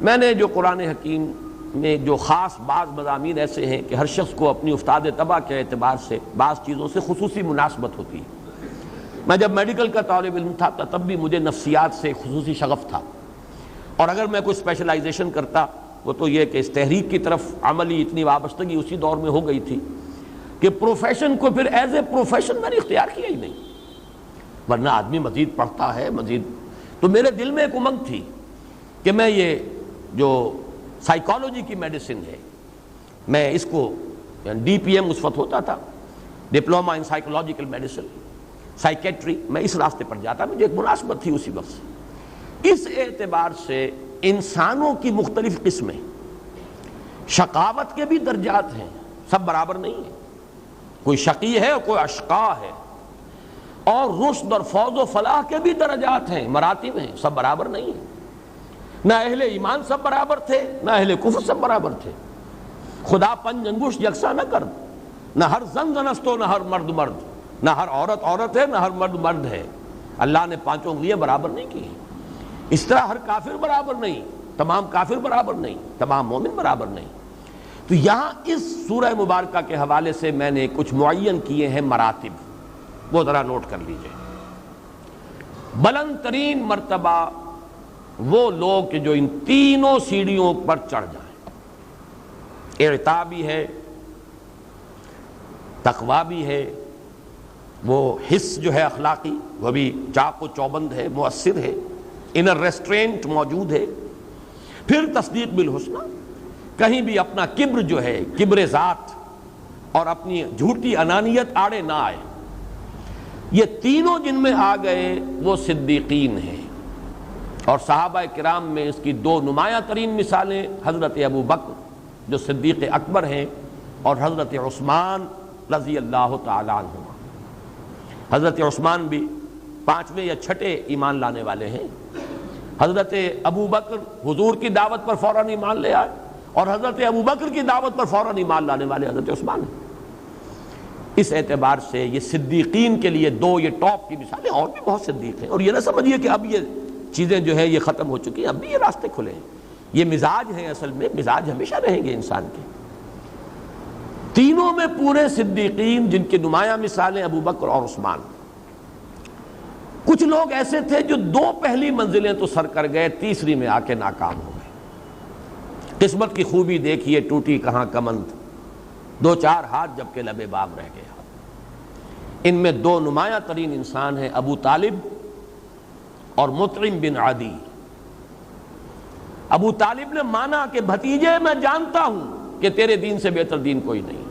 میں نے جو قرآن حکیم میں جو خاص بعض مضامین ایسے ہیں کہ ہر شخص کو اپنی افتاد طبع کے اعتبار سے بعض چیزوں سے خصوصی مناسبت ہوتی ہے۔ میں جب میڈیکل کا طالب علم تھا تب بھی مجھے نفسیات سے خصوصی شغف تھا، اور اگر میں کوئی اسپیشلائزیشن کرتا وہ تو یہ کہ اس تحریک کی طرف عملی اتنی وابستگی اسی دور میں ہو گئی تھی کہ پروفیشن کو پھر ایز اے پروفیشن میں نے اختیار کیا ہی نہیں، ورنہ آدمی مزید پڑھتا ہے مزید۔ تو میرے دل میں ایک امنگ تھی کہ میں یہ جو سائیکالوجی کی میڈیسن ہے، میں اس کو ڈی پی ایم اس وقت ہوتا تھا، diploma in psychological medicine, psychiatry, میں اس راستے پر جاتا، مجھے ایک مناسبت تھی اسی وقت سے۔ اس اعتبار سے انسانوں کی مختلف قسمیں، شقاوت کے بھی درجات ہیں، سب برابر نہیں ہیں، کوئی شقی ہے اور کوئی اشقا ہے، اور رشد اور فوز و فلاح کے بھی درجات ہیں، مراتب ہیں، سب برابر نہیں ہیں۔ نہ اہل ایمان سب برابر تھے، نہ اہل کفر سب برابر تھے۔ خدا پنج انگشت یکساں نہ کر، نہ ہر زن زنست ہو، نہ ہر مرد مرد، نہ ہر عورت عورت ہے، نہ ہر مرد مرد ہے۔ اللہ نے پانچوں انگلیاں برابر نہیں کی ہیں۔ اس طرح ہر کافر برابر نہیں، تمام کافر برابر نہیں، تمام مومن برابر نہیں۔ تو یہاں اس سورہ مبارکہ کے حوالے سے میں نے کچھ معین کیے ہیں مراتب، وہ ذرا نوٹ کر لیجئے۔ بلند ترین مرتبہ وہ لوگ کہ جو ان تینوں سیڑھیوں پر چڑھ جائیں، اعطاء بھی ہے، تقویٰ بھی ہے، وہ حس جو ہے اخلاقی وہ بھی چاق و چوبند ہے، مؤثر ہے، انر ریسٹرینٹ موجود ہے، پھر تصدیق بالحسنہ، کہیں بھی اپنا کبر جو ہے، کبر ذات اور اپنی جھوٹی انانیت آڑے نہ آئے۔ یہ تینوں جن میں آ گئے وہ صدیقین ہیں، اور صحابہ کرام میں اس کی دو نمایاں ترین مثالیں حضرت ابو بکر جو صدیق اکبر ہیں، اور حضرت عثمان رضی اللہ تعالی عنہ۔ حضرت عثمان بھی پانچویں یا چھٹے ایمان لانے والے ہیں، حضرت ابو بکر حضور کی دعوت پر فوراً ایمان لے آئے، اور حضرت ابو بکر کی دعوت پر فوراً ایمان لانے والے حضرت عثمان ہیں۔ اس اعتبار سے یہ صدیقین کے لیے دو یہ ٹاپ کی مثالیں، اور بھی بہت صدیق ہیں، اور یہ نہ سمجھیے کہ اب یہ چیزیں جو ہے یہ ختم ہو چکی ہیں، اب بھی یہ راستے کھلے ہیں، یہ مزاج ہیں، اصل میں مزاج ہمیشہ رہیں گے انسان کے۔ تینوں میں پورے صدیقین جن کی نمایاں مثالیں ابو بکر اور عثمان۔ کچھ لوگ ایسے تھے جو دو پہلی منزلیں تو سر کر گئے، تیسری میں آ کے ناکام ہو گئے۔ قسمت کی خوبی دیکھیے ٹوٹی کہاں کمند، دو چار ہاتھ جبکہ لب بام رہ گیا۔ ان میں دو نمایاں ترین انسان ہیں ابو طالب اور مطعم بن عدی۔ ابو طالب نے مانا کہ بھتیجے میں جانتا ہوں کہ تیرے دین سے بہتر دین کوئی نہیں،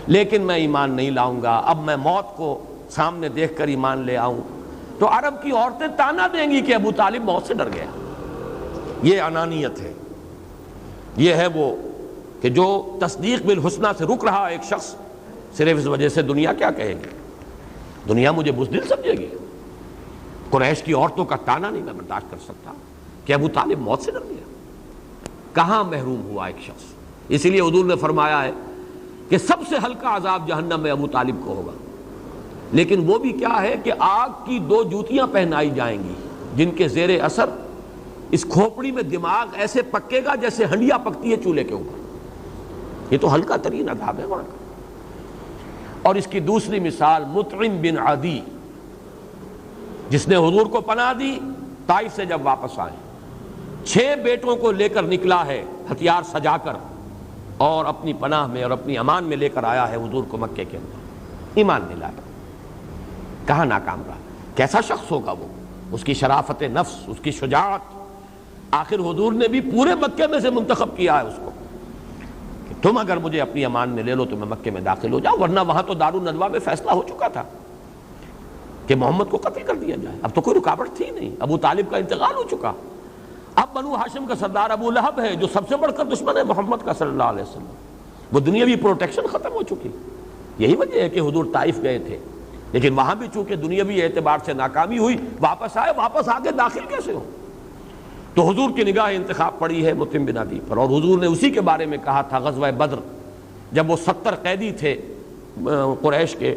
لیکن میں ایمان نہیں لاؤں گا، اب میں موت کو سامنے دیکھ کر ایمان لے آؤں تو عرب کی عورتیں تانا دیں گی کہ ابو طالب موت سے ڈر گیا۔ یہ انانیت ہے، یہ ہے وہ کہ جو تصدیق بالحسنہ سے رک رہا ایک شخص صرف اس وجہ سے دنیا کیا کہے گی، دنیا مجھے بزدل سمجھے گی۔ قریش کی عورتوں کا تانا نہیں میں برداشت کر سکتا کہ ابو طالب موت سے ڈر گیا۔ کہاں محروم ہوا ایک شخص؟ اسی لیے حضور نے فرمایا ہے کہ سب سے ہلکا عذاب جہنم میں ابو طالب کو ہوگا، لیکن وہ بھی کیا ہے کہ آگ کی دو جوتیاں پہنائی جائیں گی جن کے زیر اثر اس کھوپڑی میں دماغ ایسے پکے گا جیسے ہنڈیا پکتی ہے چولہے کے اوپر۔ یہ تو ہلکا ترین عذاب ہے وہاں کا۔ اور اس کی دوسری مثال مطعم بن عدی، جس نے حضور کو پناہ دی طائف سے جب واپس آئے، 6 بیٹوں کو لے کر نکلا ہے ہتھیار سجا کر، اور اپنی پناہ میں اور اپنی امان میں لے کر آیا ہے حضور کو مکے کے اندر، ایمان نہیں لایا۔ کہاں ناکام رہا؟ کیسا شخص ہوگا وہ؟ اس کی شرافت نفس، اس کی شجاعت۔ آخر حضور نے بھی پورے مکے میں سے منتخب کیا ہے اس کو کہ تم اگر مجھے اپنی امان میں لے لو تو میں مکے میں داخل ہو جاؤں، ورنہ وہاں تو دارالندوا میں فیصلہ ہو چکا تھا کہ محمد کو قتل کر دیا جائے، اب تو کوئی رکاوٹ تھی نہیں، ابو طالب کا انتقال ہو چکا۔ اب بنو ہاشم کا سردار ابو لہب ہے جو سب سے بڑھ کر دشمن ہے محمد کا صلی اللہ علیہ وسلم، وہ دنیاوی پروٹیکشن ختم ہو چکی۔ یہی وجہ ہے کہ حضور طائف گئے تھے، لیکن وہاں بھی چونکہ دنیاوی اعتبار سے ناکامی ہوئی، واپس آئے، واپس آ کے داخل کیسے ہو؟ تو حضور کی نگاہ انتخاب پڑی ہے مطعم بن عدی پر، اور حضور نے اسی کے بارے میں کہا تھا غزوہ بدر، جب وہ 70 قیدی تھے قریش کے،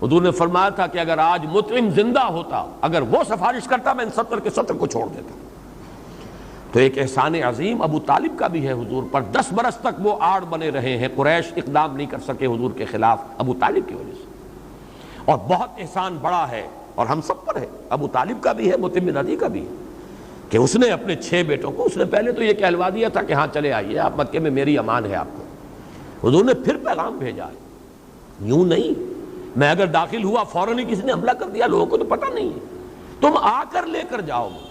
حضور نے فرمایا تھا کہ اگر آج مطعم زندہ ہوتا، اگر وہ سفارش کرتا، میں ان 70 کے 70 کو چھوڑ دیتا۔ تو ایک احسان عظیم ابو طالب کا بھی ہے حضور پر۔ 10 برس تک وہ آڑ بنے رہے ہیں، قریش اقدام نہیں کر سکے حضور کے خلاف ابو طالب کی وجہ سے، اور بہت احسان بڑا ہے اور ہم سب پر ہے، ابو طالب کا بھی ہے، مطعم بن عدی کا بھی ہے، کہ اس نے اپنے 6 بیٹوں کو، اس نے پہلے تو یہ کہلوا دیا تھا کہ ہاں چلے آئیے آپ مکے میں، میری امان ہے آپ کو۔ حضور نے پھر پیغام بھیجا ہے، یوں نہیں میں اگر داخل ہوا فوراً ہی کسی نے حملہ کر دیا، لوگوں کو تو پتہ نہیں ہے، تم آ کر لے کر جاؤ گے۔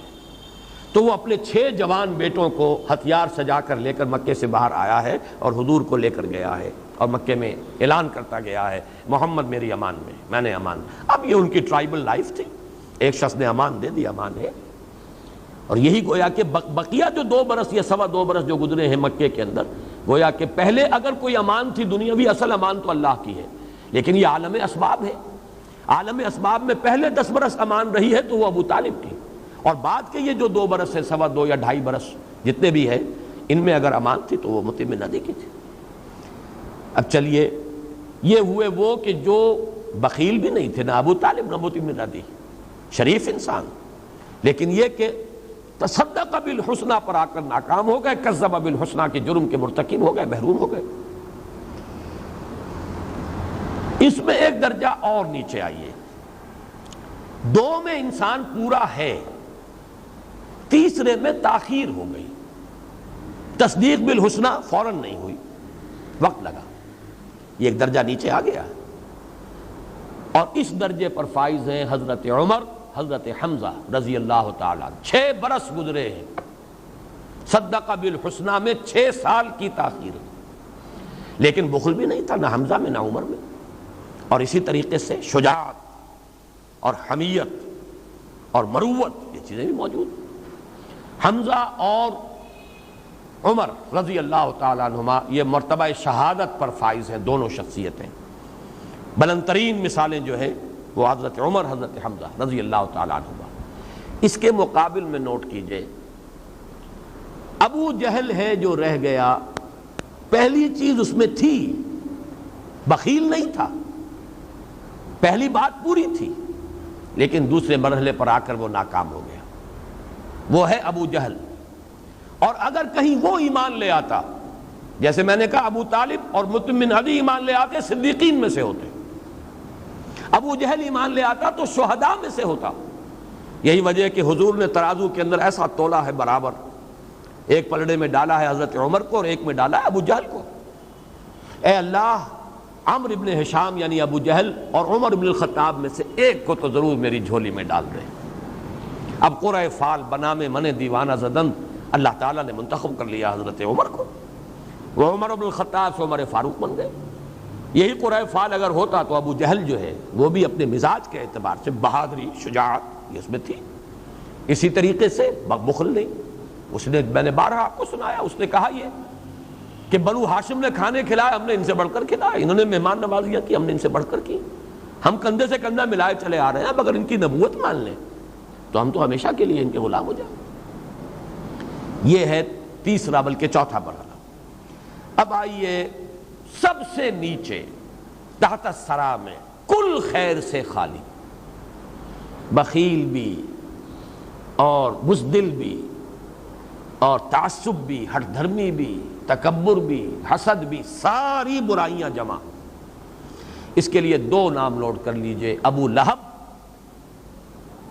تو وہ اپنے 6 جوان بیٹوں کو ہتھیار سجا کر لے کر مکے سے باہر آیا ہے اور حضور کو لے کر گیا ہے، اور مکے میں اعلان کرتا گیا ہے محمد میری امان میں نے امان۔ اب یہ ان کی ٹرائبل لائف تھی، ایک شخص نے امان دے دی، امان ہے۔ اور یہی گویا کہ بقیہ جو 2 برس یا 2.25 برس جو گزرے ہیں مکے کے اندر، گویا کہ پہلے اگر کوئی امان تھی دنیاوی، اصل امان تو اللہ کی ہے، لیکن یہ عالم اسباب ہے۔ عالم اسباب میں پہلے 10 برس امان رہی ہے تو وہ ابو طالب کی، اور بعد کے یہ جو 2 برس ہے، 2.25 یا 2.5 برس جتنے بھی ہیں، ان میں اگر امان تھی تو وہ مطعم بن عدی کی تھی۔ اب چلیے، یہ ہوئے وہ کہ جو بخیل بھی نہیں تھے، نہ ابو طالب نہ مطعم بن عدی، شریف انسان، لیکن یہ کہ تصدق بالحسنہ پر آ کر ناکام ہو گئے، کذب بالحسنہ کے جرم کے مرتکب ہو گئے، محروم ہو گئے۔ اس میں ایک درجہ اور نیچے آئیے، 2 میں انسان پورا ہے، تیسرے میں تاخیر ہو گئی، تصدیق بالحسنہ فوراً نہیں ہوئی، وقت لگا، یہ ایک درجہ نیچے آ گیا۔ اور اس درجے پر فائز ہیں حضرت عمر، حضرت حمزہ رضی اللہ تعالیٰ، 6 برس گزرے ہیں، صدق بالحسنہ میں 6 سال کی تاخیر، لیکن بخل بھی نہیں تھا نہ حمزہ میں نہ عمر میں، اور اسی طریقے سے شجاعت اور حمیت اور مروت، یہ چیزیں بھی موجود۔ حمزہ اور عمر رضی اللہ تعالیٰ عنہما یہ مرتبہ شہادت پر فائز ہیں، دونوں شخصیتیں۔ بلند ترین مثالیں جو ہیں وہ حضرت عمر، حضرت حمزہ رضی اللہ تعالیٰ عنہما۔ اس کے مقابل میں نوٹ کیجئے، ابو جہل ہے جو رہ گیا، پہلی چیز اس میں تھی، بخیل نہیں تھا، پہلی بات پوری تھی، لیکن دوسرے مرحلے پر آ کر وہ ناکام ہو گیا، وہ ہے ابو جہل۔ اور اگر کہیں وہ ایمان لے آتا، جیسے میں نے کہا ابو طالب اور مطعم بن عدی ایمان لے آتے، صدیقین میں سے ہوتے، ابو جہل ایمان لے آتا تو شہداء میں سے ہوتا۔ یہی وجہ ہے کہ حضور نے ترازو کے اندر ایسا تولا ہے برابر، ایک پلڑے میں ڈالا ہے حضرت عمر کو اور ایک میں ڈالا ہے ابو جہل کو، اے اللہ عمرو ابن ہشام یعنی ابو جہل اور عمر ابن الخطاب میں سے ایک کو تو ضرور میری جھولی میں ڈال دے۔ اب قرۂ فال بنام من دیوانہ زدن اللہ تعالیٰ نے منتخب کر لیا حضرت عمر کو، وہ عمر ابن الخطاب سے عمر فاروق بن گئے۔ یہی قرۂ فال اگر ہوتا تو ابو جہل جو ہے وہ بھی اپنے مزاج کے اعتبار سے بہادری شجاعت یہ اس میں تھی، اسی طریقے سے بخل نہیں۔ اس نے، میں نے بارہا آپ کو سنایا، اس نے کہا یہ کہ بنو ہاشم نے کھانے کھلائے، ہم نے ان سے بڑھ کر کھلائے، انہوں نے مہمان نوازیاں کی، ہم نے ان سے بڑھ کر کی، ہم کندھے سے کندھا ملائے چلے آ رہے ہیں، اب اگر ان کی نبوت مان لیں تو ہم تو ہمیشہ کے لیے ان کے غلام ہو جائیں۔ یہ ہے تیسرا بلکہ چوتھا مرحلہ۔ اب آئیے سب سے نیچے تحت الثری میں، کل خیر سے خالی، بخیل بھی اور بزدل بھی اور تعصب بھی، ہٹ دھرمی بھی، تکبر بھی، حسد بھی، ساری برائیاں جمع۔ اس کے لیے دو نام نوٹ کر لیجئے، ابو لہب،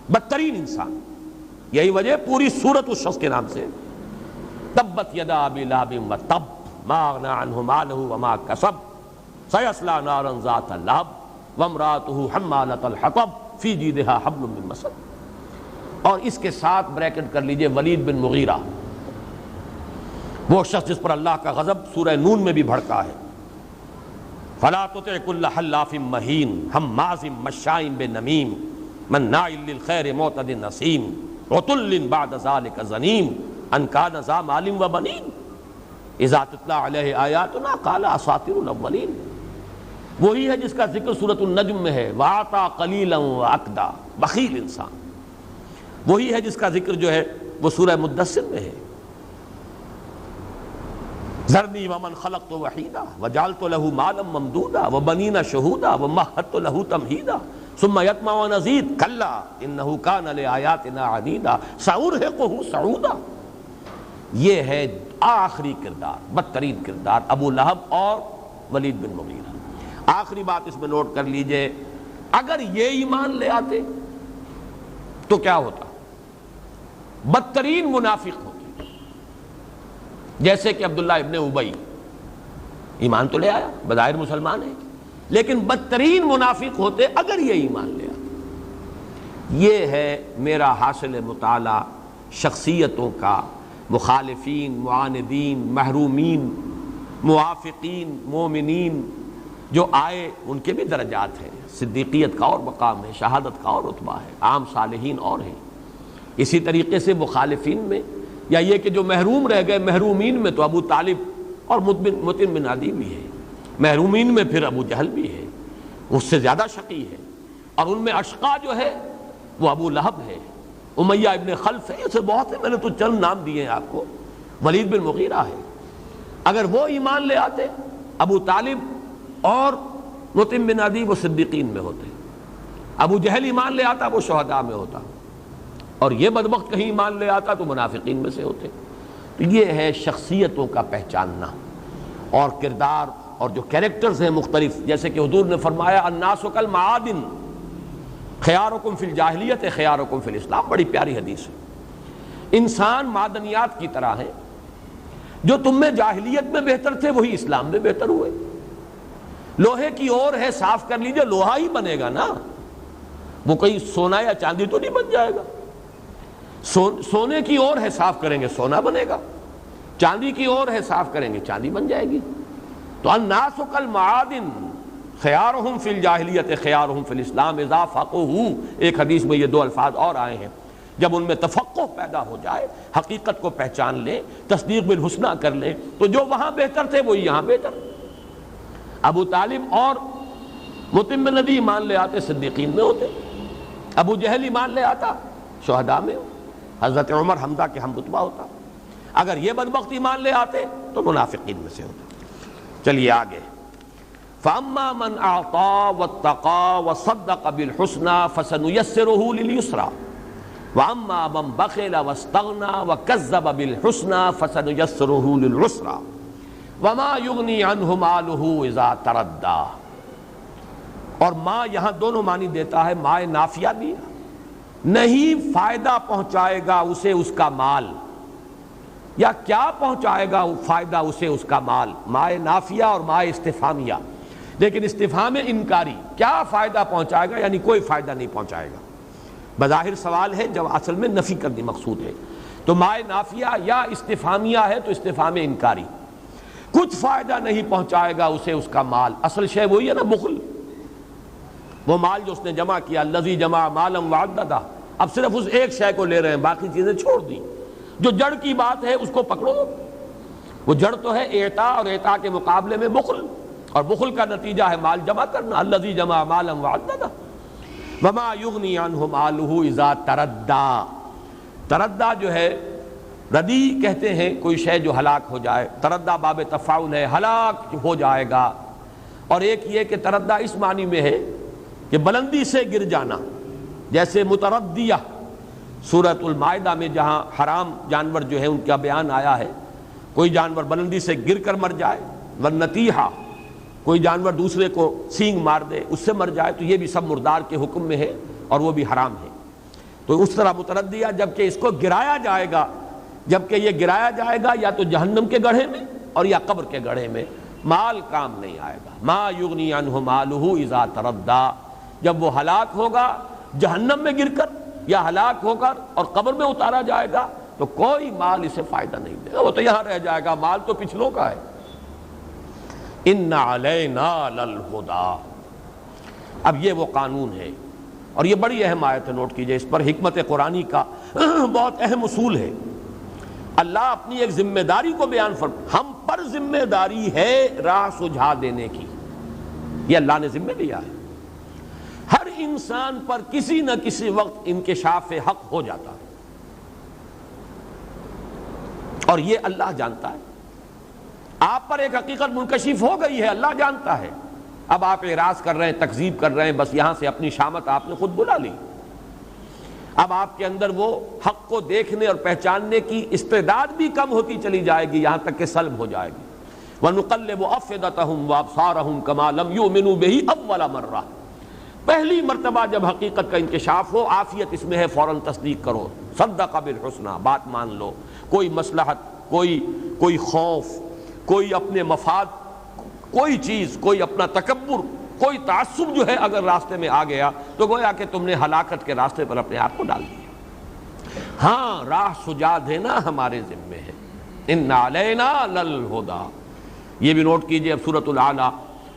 بدترین انسان، یہی وجہ پوری سورت اس شخص کے نام سے، تبت یدا ابی لہب وتب ما اغنی عنہ مالہ وما کسب سیصلی نارا ذات لہب وامرأتہ حمالۃ الحطب فی جیدہا حبل من مسد۔ اور اس کے ساتھ بریکٹ کر لیجئے ولید بن مغیرہ، وہ شخص جس پر اللہ کا غضب سورہ نون میں بھی بھڑکا ہے، فلا تطع کل حلاف مہین ہماز مشاء بنمیم مناع للخیر معتد نسیم عتل بعد ذلک زنیم ان کان ذا مال وبنین اذا تتلی علیہ آیاتنا قال اساطیر الاولین۔ وہی ہے جس کا ذکر سورۃ النجم میں ہے، وَأَعْطَىٰ قَلِيلًا وَأَكْدَىٰ، بخیل انسان۔ وہی ہے جس کا ذکر جو ہے وہ سورہ مدثر میں ہے، ذرنی ومن خلقت وحیدا وجعلت له مالا ممدودا وبنین شہودا ومہدت له تمہیدا ثم یطمع ان ازید کلا انہ کان لآیاتنا عنیدا سأرہقہ صعودا۔ یہ ہے آخری کردار، بدترین کردار، ابو لہب اور ولید بن مغیرہ۔ آخری بات اس میں نوٹ کر لیجئے، اگر یہ ایمان لے آتے تو کیا ہوتا؟ بدترین منافق ہوتے، جیسے کہ عبداللہ ابن ابی، ایمان تو لے آیا، بظاہر مسلمان ہے، لیکن بدترین منافق ہوتے اگر یہ ایمان لے آتے۔ یہ ہے میرا حاصل مطالعہ شخصیتوں کا، مخالفین، معاندین، محرومین، موافقین، مومنین جو آئے ان کے بھی درجات ہیں، صدیقیت کا اور مقام ہے، شہادت کا اور رتبہ ہے، عام صالحین اور ہیں۔ اسی طریقے سے مخالفین میں یا یہ کہ جو محروم رہ گئے، محرومین میں تو ابو طالب اور مطعم بن عدی بھی ہے، محرومین میں پھر ابو جہل بھی ہے، اس سے زیادہ شقی ہے، اور ان میں اشقا جو ہے وہ ابو لہب ہے، امیہ ابن خلف ہے، اسے بہت ہے، میں نے تو چند نام دیے ہیں آپ کو، ولید بن مغیرہ ہے۔ اگر وہ ایمان لے آتے، ابو طالب اور مطعم بن عدی وہ صدیقین میں ہوتے، ابو جہل ایمان لے آتا وہ شہداء میں ہوتا، اور یہ بدبخت کہیں ایمان لے آتا تو منافقین میں سے ہوتے۔ تو یہ ہے شخصیتوں کا پہچاننا اور کردار، اور جو کیریکٹرز ہیں مختلف، جیسے کہ حضور نے فرمایا الناس کالمعادن خیارکم فی الجاہلیت خیارکم فی الاسلام، بڑی پیاری حدیث ہے۔ انسان معدنیات کی طرح ہیں، جو تم میں جاہلیت میں بہتر تھے وہی اسلام میں بہتر ہوئے۔ لوہے کی اور ہے، صاف کر لیجئے، لوہا ہی بنے گا نا، وہ کوئی سونا یا چاندی تو نہیں بن جائے گا۔ سونے کی اور ہے، صاف کریں گے سونا بنے گا، چاندی کی اور ہے، صاف کریں گے چاندی بن جائے گی۔ تو الناس کالمعادن خیارہم فی الجاہلیت خیارہم فی الاسلام اذا فقہوا، ایک حدیث میں یہ دو الفاظ اور آئے ہیں، جب ان میں تفقہ پیدا ہو جائے، حقیقت کو پہچان لیں، تصدیق بالحسنی کر لیں، تو جو وہاں بہتر تھے وہی یہاں بہتر۔ ابو طالب اور مطعم بن عدی ایمان لے آتے صدیقین میں ہوتے، ابو جہل ایمان لے آتا شہداء میں ہو، حضرت عمر حمزہ کے ہم رتبہ ہوتا، اگر یہ بدبخت ایمان لے آتے تو منافقین میں سے ہوتا۔ چلیے آگے، فَأَمَّا مَنْ أَعْطَىٰ وَاتَّقَىٰ وَصَدَّقَ بِالْحُسْنَىٰ فَسَنُيَسِّرُهُ لِلْيُسْرَىٰ وَأَمَّا مَنْ بَخِلَ وَاسْتَغْنَىٰ وَكَذَّبَ بِالْحُسْنَىٰ فَسَنُيَسِّرُهُ لِلْعُسْرَىٰ وَمَا يُغْنِي عَنْهُ مَالُهُ إِذَا تَرَدَّىٰ۔ اور ماں یہاں دونوں معنی دیتا ہے، ماء نافیہ دیا، نہیں فائدہ پہنچائے گا اسے اس کا مال، یا کیا پہنچائے گا فائدہ اسے اس کا مال، مائے نافیہ اور مائے استفہامیہ، لیکن استفہام انکاری، کیا فائدہ پہنچائے گا، یعنی کوئی فائدہ نہیں پہنچائے گا۔ بظاہر سوال ہے جب اصل میں نفی کرنی مقصود ہے، تو مائے نافیہ یا استفہامیہ ہے تو استفہام انکاری، کچھ فائدہ نہیں پہنچائے گا اسے اس کا مال۔ اصل شے وہی ہے نا، بخل، وہ مال جو اس نے جمع کیا، الذی جمع مالا وعددہ، اب صرف اس ایک شے کو لے رہے ہیں، باقی چیزیں چھوڑ دی۔ جو جڑ کی بات ہے اس کو پکڑو، وہ جڑ تو ہے اعطاء، اور اعطاء کے مقابلے میں بخل، اور بخل کا نتیجہ ہے مال جمع کرنا، الذی جمع مالا وعددہ وما یغنی عنہ مالہ اذا تردی۔ تردی جو ہے، ردی کہتے ہیں کوئی شے جو ہلاک ہو جائے، تردی باب تفاعل ہے، ہلاک ہو جائے گا، اور ایک یہ کہ تردی اس معنی میں ہے کہ بلندی سے گر جانا، جیسے متردیہ سورۃ المائدہ میں جہاں حرام جانور جو ہے ان کا بیان آیا ہے، کوئی جانور بلندی سے گر کر مر جائے، والنتیحہ کوئی جانور دوسرے کو سینگ مار دے اس سے مر جائے، تو یہ بھی سب مردار کے حکم میں ہے اور وہ بھی حرام ہے۔ تو اس طرح متردیہ جبکہ اس کو گرایا جائے گا، جبکہ یہ گرایا جائے گا یا تو جہنم کے گڑھے میں اور یا قبر کے گڑھے میں، مال کام نہیں آئے گا۔ ما یغنی عنہ مالہ اذا تردی، جب وہ ہلاک ہوگا جہنم میں گر کر یا ہلاک ہو کر اور قبر میں اتارا جائے گا تو کوئی مال اسے فائدہ نہیں دے گا، وہ تو یہاں رہ جائے گا، مال تو پچھلوں کا ہے۔ ان علینا للہدی، اب یہ وہ قانون ہے، اور یہ بڑی اہم آیت ہے، نوٹ کیجئے، اس پر حکمت قرآنی کا بہت اہم اصول ہے۔ اللہ اپنی ایک ذمہ داری کو بیان فرما، ہم پر ذمہ داری ہے راہ سجھا دینے کی، یہ اللہ نے ذمہ لیا ہے۔ ہر انسان پر کسی نہ کسی وقت انکشاف حق ہو جاتا ہے، اور یہ اللہ جانتا ہے۔ آپ پر ایک حقیقت منکشف ہو گئی ہے، اللہ جانتا ہے، اب آپ اعراض کر رہے ہیں، تکذیب کر رہے ہیں، بس یہاں سے اپنی شامت آپ نے خود بلا لی۔ اب آپ کے اندر وہ حق کو دیکھنے اور پہچاننے کی استعداد بھی کم ہوتی چلی جائے گی، یہاں تک کہ سلب ہو جائے گی۔ وَنُقَلِّبُ أَفْئِدَتَهُمْ وَأَبْصَارَهُمْ كَمَا لَمْ يُؤْمِنُوا بِهِ أَوَّلَ مَرَّةٍ، پہلی مرتبہ جب حقیقت کا انکشاف ہو، عافیت اس میں ہے، فوراً تصدیق کرو، صدق بالحسنى، بات مان لو، کوئی مصلحت، کوئی خوف، کوئی اپنے مفاد، کوئی چیز، کوئی اپنا تکبر، کوئی تعصب جو ہے اگر راستے میں آ گیا تو گویا کہ تم نے ہلاکت کے راستے پر اپنے آپ کو ڈال دیا۔ ہاں، راہ سجا دینا ہمارے ذمے ہے۔ ان علینا للہدی، یہ بھی نوٹ کیجئے، اب سورۃ الاعلیٰ،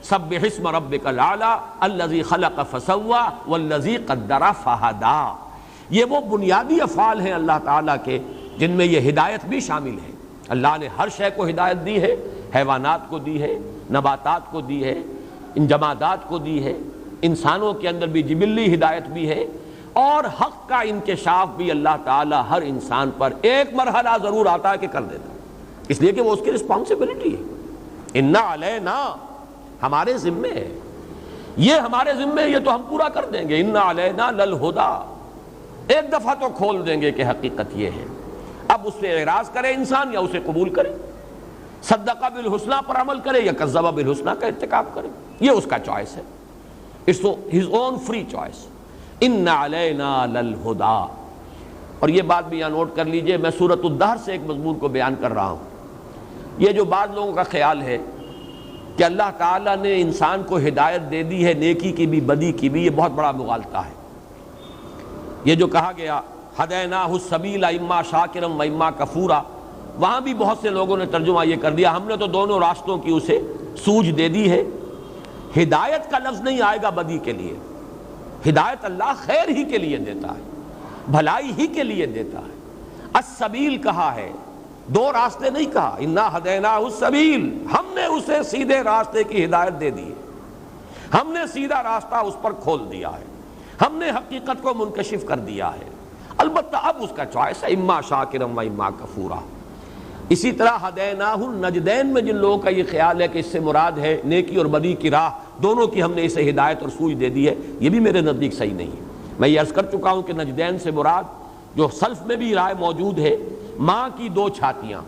سبح اسم ربک الاعلیٰ الذی خلق فسوی والذی قدر فہدی، یہ وہ بنیادی افعال ہیں اللہ تعالیٰ کے جن میں یہ ہدایت بھی شامل ہے۔ اللہ نے ہر شے کو ہدایت دی ہے، حیوانات کو دی ہے، نباتات کو دی ہے، ان جمادات کو دی ہے، انسانوں کے اندر بھی جبلی ہدایت بھی ہے، اور حق کا انکشاف بھی اللہ تعالیٰ ہر انسان پر ایک مرحلہ ضرور آتا ہے کہ کر دیتا ہے، اس لیے کہ وہ اس کی رسپانسبلٹی ہے۔ ان علینا، ہمارے ذمے ہے، یہ ہمارے ذمے ہے، یہ تو ہم پورا کر دیں گے۔ ان علینا للہدی، ایک دفعہ تو کھول دیں گے کہ حقیقت یہ ہے، اب اس سے اعراض کرے انسان یا اسے قبول کرے، صدق بالحسنہ پر عمل کرے یا کذب بالحسنہ کا ارتکاب کرے، یہ اس کا چوائس ہے، it's his own free choice. ان علینا للہدی، اور یہ بات بھی یہاں نوٹ کر لیجئے، میں سورۃ الدہر سے ایک مضمون کو بیان کر رہا ہوں۔ یہ جو بعض لوگوں کا خیال ہے کہ اللہ تعالیٰ نے انسان کو ہدایت دے دی ہے، نیکی کی بھی بدی کی بھی، یہ بہت بڑا مغالطہ ہے۔ یہ جو کہا گیا ہدیناہ السبیل اما شاکرا و اما کفورا، وہاں بھی بہت سے لوگوں نے ترجمہ یہ کر دیا ہم نے تو دونوں راستوں کی اسے سوجھ دے دی ہے۔ ہدایت کا لفظ نہیں آئے گا بدی کے لیے، ہدایت اللہ خیر ہی کے لیے دیتا ہے، بھلائی ہی کے لیے دیتا ہے۔ السبیل کہا ہے، دو راستے نہیں کہا، انا ہدیناہ السبیل، ہم نے اسے سیدھے راستے کی ہدایت دے دی ہے، ہم نے سیدھا راستہ اس پر کھول دیا ہے، ہم نے حقیقت کو منکشف کر دیا ہے۔ البتہ اب اس کا چوائس ہے، اما شاکرا و اما کفورا۔ اسی طرح ہدیناہ النجدین میں جن لوگوں کا یہ خیال ہے کہ اس سے مراد ہے نیکی اور بدی کی راہ دونوں کی ہم نے اسے ہدایت اور سوجھ دے دی ہے، یہ بھی میرے نزدیک صحیح نہیں ہے۔ میں یہ عرض کر چکا ہوں کہ نجدین سے مراد جو سلف میں بھی رائے موجود ہے، ماں کی دو چھاتیاں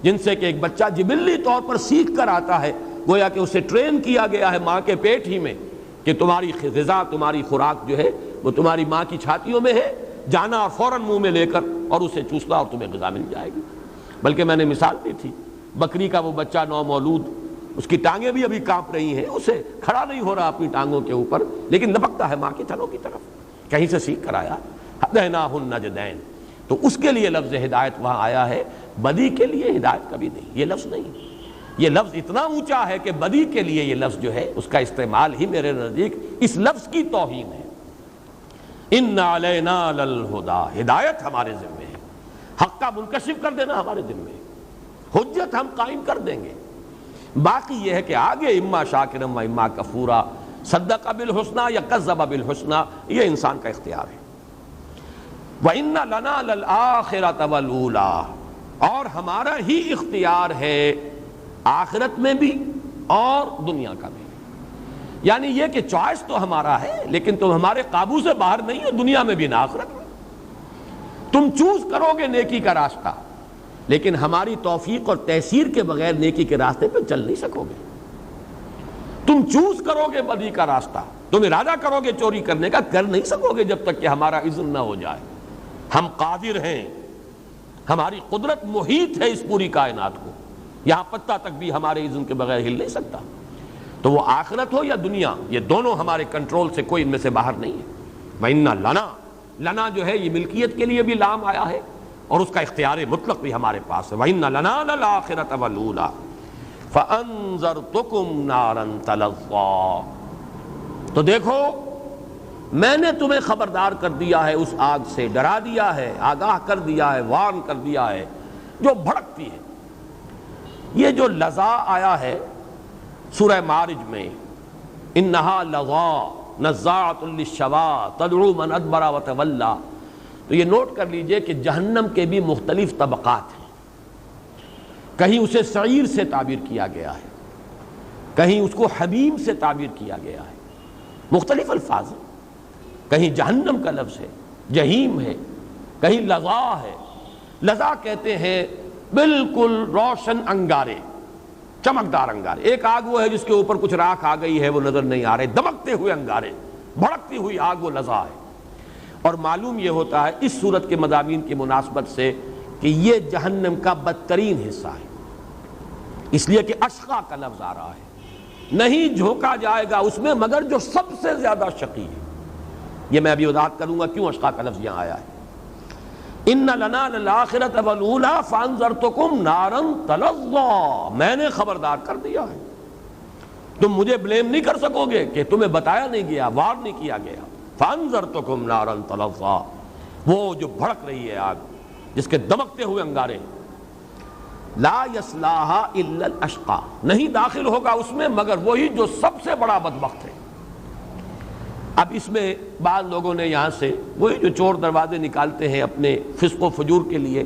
جن سے کہ ایک بچہ جبلی طور پر سیکھ کر آتا ہے، گویا کہ اسے ٹرین کیا گیا ہے ماں کے پیٹ ہی میں کہ تمہاری غذا، تمہاری خوراک جو ہے وہ تمہاری ماں کی چھاتیوں میں ہے، جانا اور فوراً منہ میں لے کر اور اسے چوسنا اور تمہیں غذا مل جائے گی۔ بلکہ میں نے مثال دی تھی، بکری کا وہ بچہ نومولود، اس کی ٹانگیں بھی ابھی کانپ رہی ہیں، اسے کھڑا نہیں ہو رہا اپنی ٹانگوں کے اوپر، لیکن لپکتا ہے ماں کی تھنوں کی طرف، کہیں سے سیکھ کر آیا، ہدیناہ النجدین۔ تو اس کے لیے لفظ ہدایت وہاں آیا ہے، بدی کے لیے ہدایت کبھی نہیں، یہ لفظ نہیں۔ یہ لفظ اتنا اونچا ہے کہ بدی کے لیے یہ لفظ جو ہے اس کا استعمال ہی میرے نزدیک اس لفظ کی توہین ہے۔ ان علینا للہدی، ہدایت ہمارے ذمے ہے، حق کا منکشف کر دینا ہمارے ذمے ہے، حجت ہم قائم کر دیں گے۔ باقی یہ ہے کہ آگے اما شاکرا و اما کفورا، صدق بالحسنی یا کذب بالحسنی، یہ انسان کا اختیار ہے۔ وَإِنَّ لَنَا لَلْآخِرَةَ وَالْأُولَىٰ، اور ہمارا ہی اختیار ہے آخرت میں بھی اور دنیا کا بھی، یعنی یہ کہ چوائس تو ہمارا ہے لیکن تم ہمارے قابو سے باہر نہیں ہو، دنیا میں بھی نہ آخرت میں۔ تم چوز کرو گے نیکی کا راستہ، لیکن ہماری توفیق اور تیسیر کے بغیر نیکی کے راستے پہ چل نہیں سکو گے۔ تم چوز کرو گے بدی کا راستہ، تم ارادہ کرو گے چوری کرنے کا، کر نہیں سکو گے جب تک کہ ہمارا اذن نہ ہو جائے۔ ہم قادر ہیں، ہماری قدرت محیط ہے اس پوری کائنات کو، یہاں پتہ تک بھی ہمارے اذن کے بغیر ہل نہیں سکتا۔ تو وہ آخرت ہو یا دنیا، یہ دونوں ہمارے کنٹرول سے کوئی ان میں سے باہر نہیں ہے۔ وَإِنَّ لَنَا، لنا جو ہے یہ ملکیت کے لیے بھی لام آیا ہے اور اس کا اختیار مطلق بھی ہمارے پاس ہے۔ وَإِنَّ لَنَا لَلْآخِرَةَ وَالْأُولَىٰ فَأَنذَرْتُكُمْ نَارًا تَلَظَّىٰ، تو دیکھو میں نے تمہیں خبردار کر دیا ہے اس آگ سے، ڈرا دیا ہے، آگاہ کر دیا ہے، وارن کر دیا ہے جو بھڑکتی ہے۔ یہ جو لظا آیا ہے سورہ معارج میں، انہا لظا نزاعۃ للشوا تدعو من ادبر وتولی، تو یہ نوٹ کر لیجئے کہ جہنم کے بھی مختلف طبقات ہیں۔ کہیں اسے سعیر سے تعبیر کیا گیا ہے، کہیں اس کو حمیم سے تعبیر کیا گیا ہے، مختلف الفاظ ہیں۔ کہیں جہنم کا لفظ ہے، جہیم ہے، کہیں لظا ہے۔ لظا کہتے ہیں بالکل روشن انگارے، چمکدار انگارے۔ ایک آگ وہ ہے جس کے اوپر کچھ راکھ آ گئی ہے، وہ نظر نہیں آ رہے، دمکتے ہوئے انگارے، بھڑکتی ہوئی آگ، وہ لظا ہے۔ اور معلوم یہ ہوتا ہے اس صورت کے مضامین کی مناسبت سے کہ یہ جہنم کا بدترین حصہ ہے، اس لیے کہ اشقا کا لفظ آ رہا ہے، نہیں جھونکا جائے گا اس میں مگر جو سب سے زیادہ شقی ہے۔ یہ میں ابھی وضاحت کروں گا کیوں اشقا کا لفظ یہاں آیا ہے۔ ان لنا للآخرۃ والأولیٰ فانذرتکم نارا تلظیٰ، میں نے خبردار کر دیا ہے، تم مجھے بلیم نہیں کر سکو گے کہ تمہیں بتایا نہیں گیا، وار نہیں کیا گیا۔ فانذرتکم نارا تلظیٰ، وہ جو بھڑک رہی ہے آگ، جس کے دمکتے ہوئے انگارے، لا یصلاھا الا الاشقی، نہیں داخل ہوگا اس میں مگر وہی جو سب سے بڑا بدبخت ہے۔ اب اس میں بعض لوگوں نے یہاں سے وہی جو چور دروازے نکالتے ہیں اپنے فسق و فجور کے لیے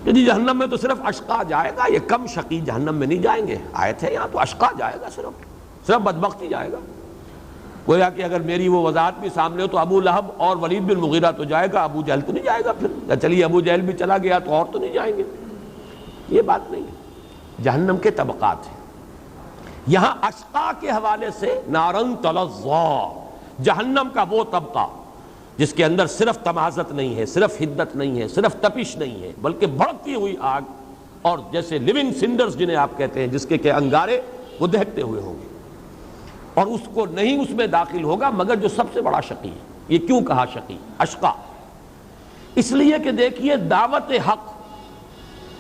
کہ جی جہنم میں تو صرف اشقا جائے گا، یہ کم شقی جہنم میں نہیں جائیں گے، آیت ہے یہاں تو اشقا جائے گا، صرف بدبخت ہی جائے گا۔ گویا کہ اگر میری وہ وضاحت بھی سامنے ہو تو ابو لہب اور ولید بن مغیرہ تو جائے گا، ابو جہل تو نہیں جائے گا، پھر چلیے ابو جہل بھی چلا گیا تو اور تو نہیں جائیں گے، یہ بات نہیں ہے۔ جہنم کے طبقات ہیں، یہاں اشقا کے حوالے سے نارن تلظیٰ، جہنم کا وہ طبقہ جس کے اندر صرف تمازت نہیں ہے، صرف حدت نہیں ہے، صرف تپش نہیں ہے، بلکہ بھڑکتی ہوئی آگ، اور جیسے لیونگ سنڈرز جنہیں آپ کہتے ہیں، جس کے کہ انگارے وہ دہکتے ہوئے ہوں گے، اور اس کو نہیں اس میں داخل ہوگا مگر جو سب سے بڑا شقی ہے۔ یہ کیوں کہا شقی اشقا؟ اس لیے کہ دیکھیے دعوت حق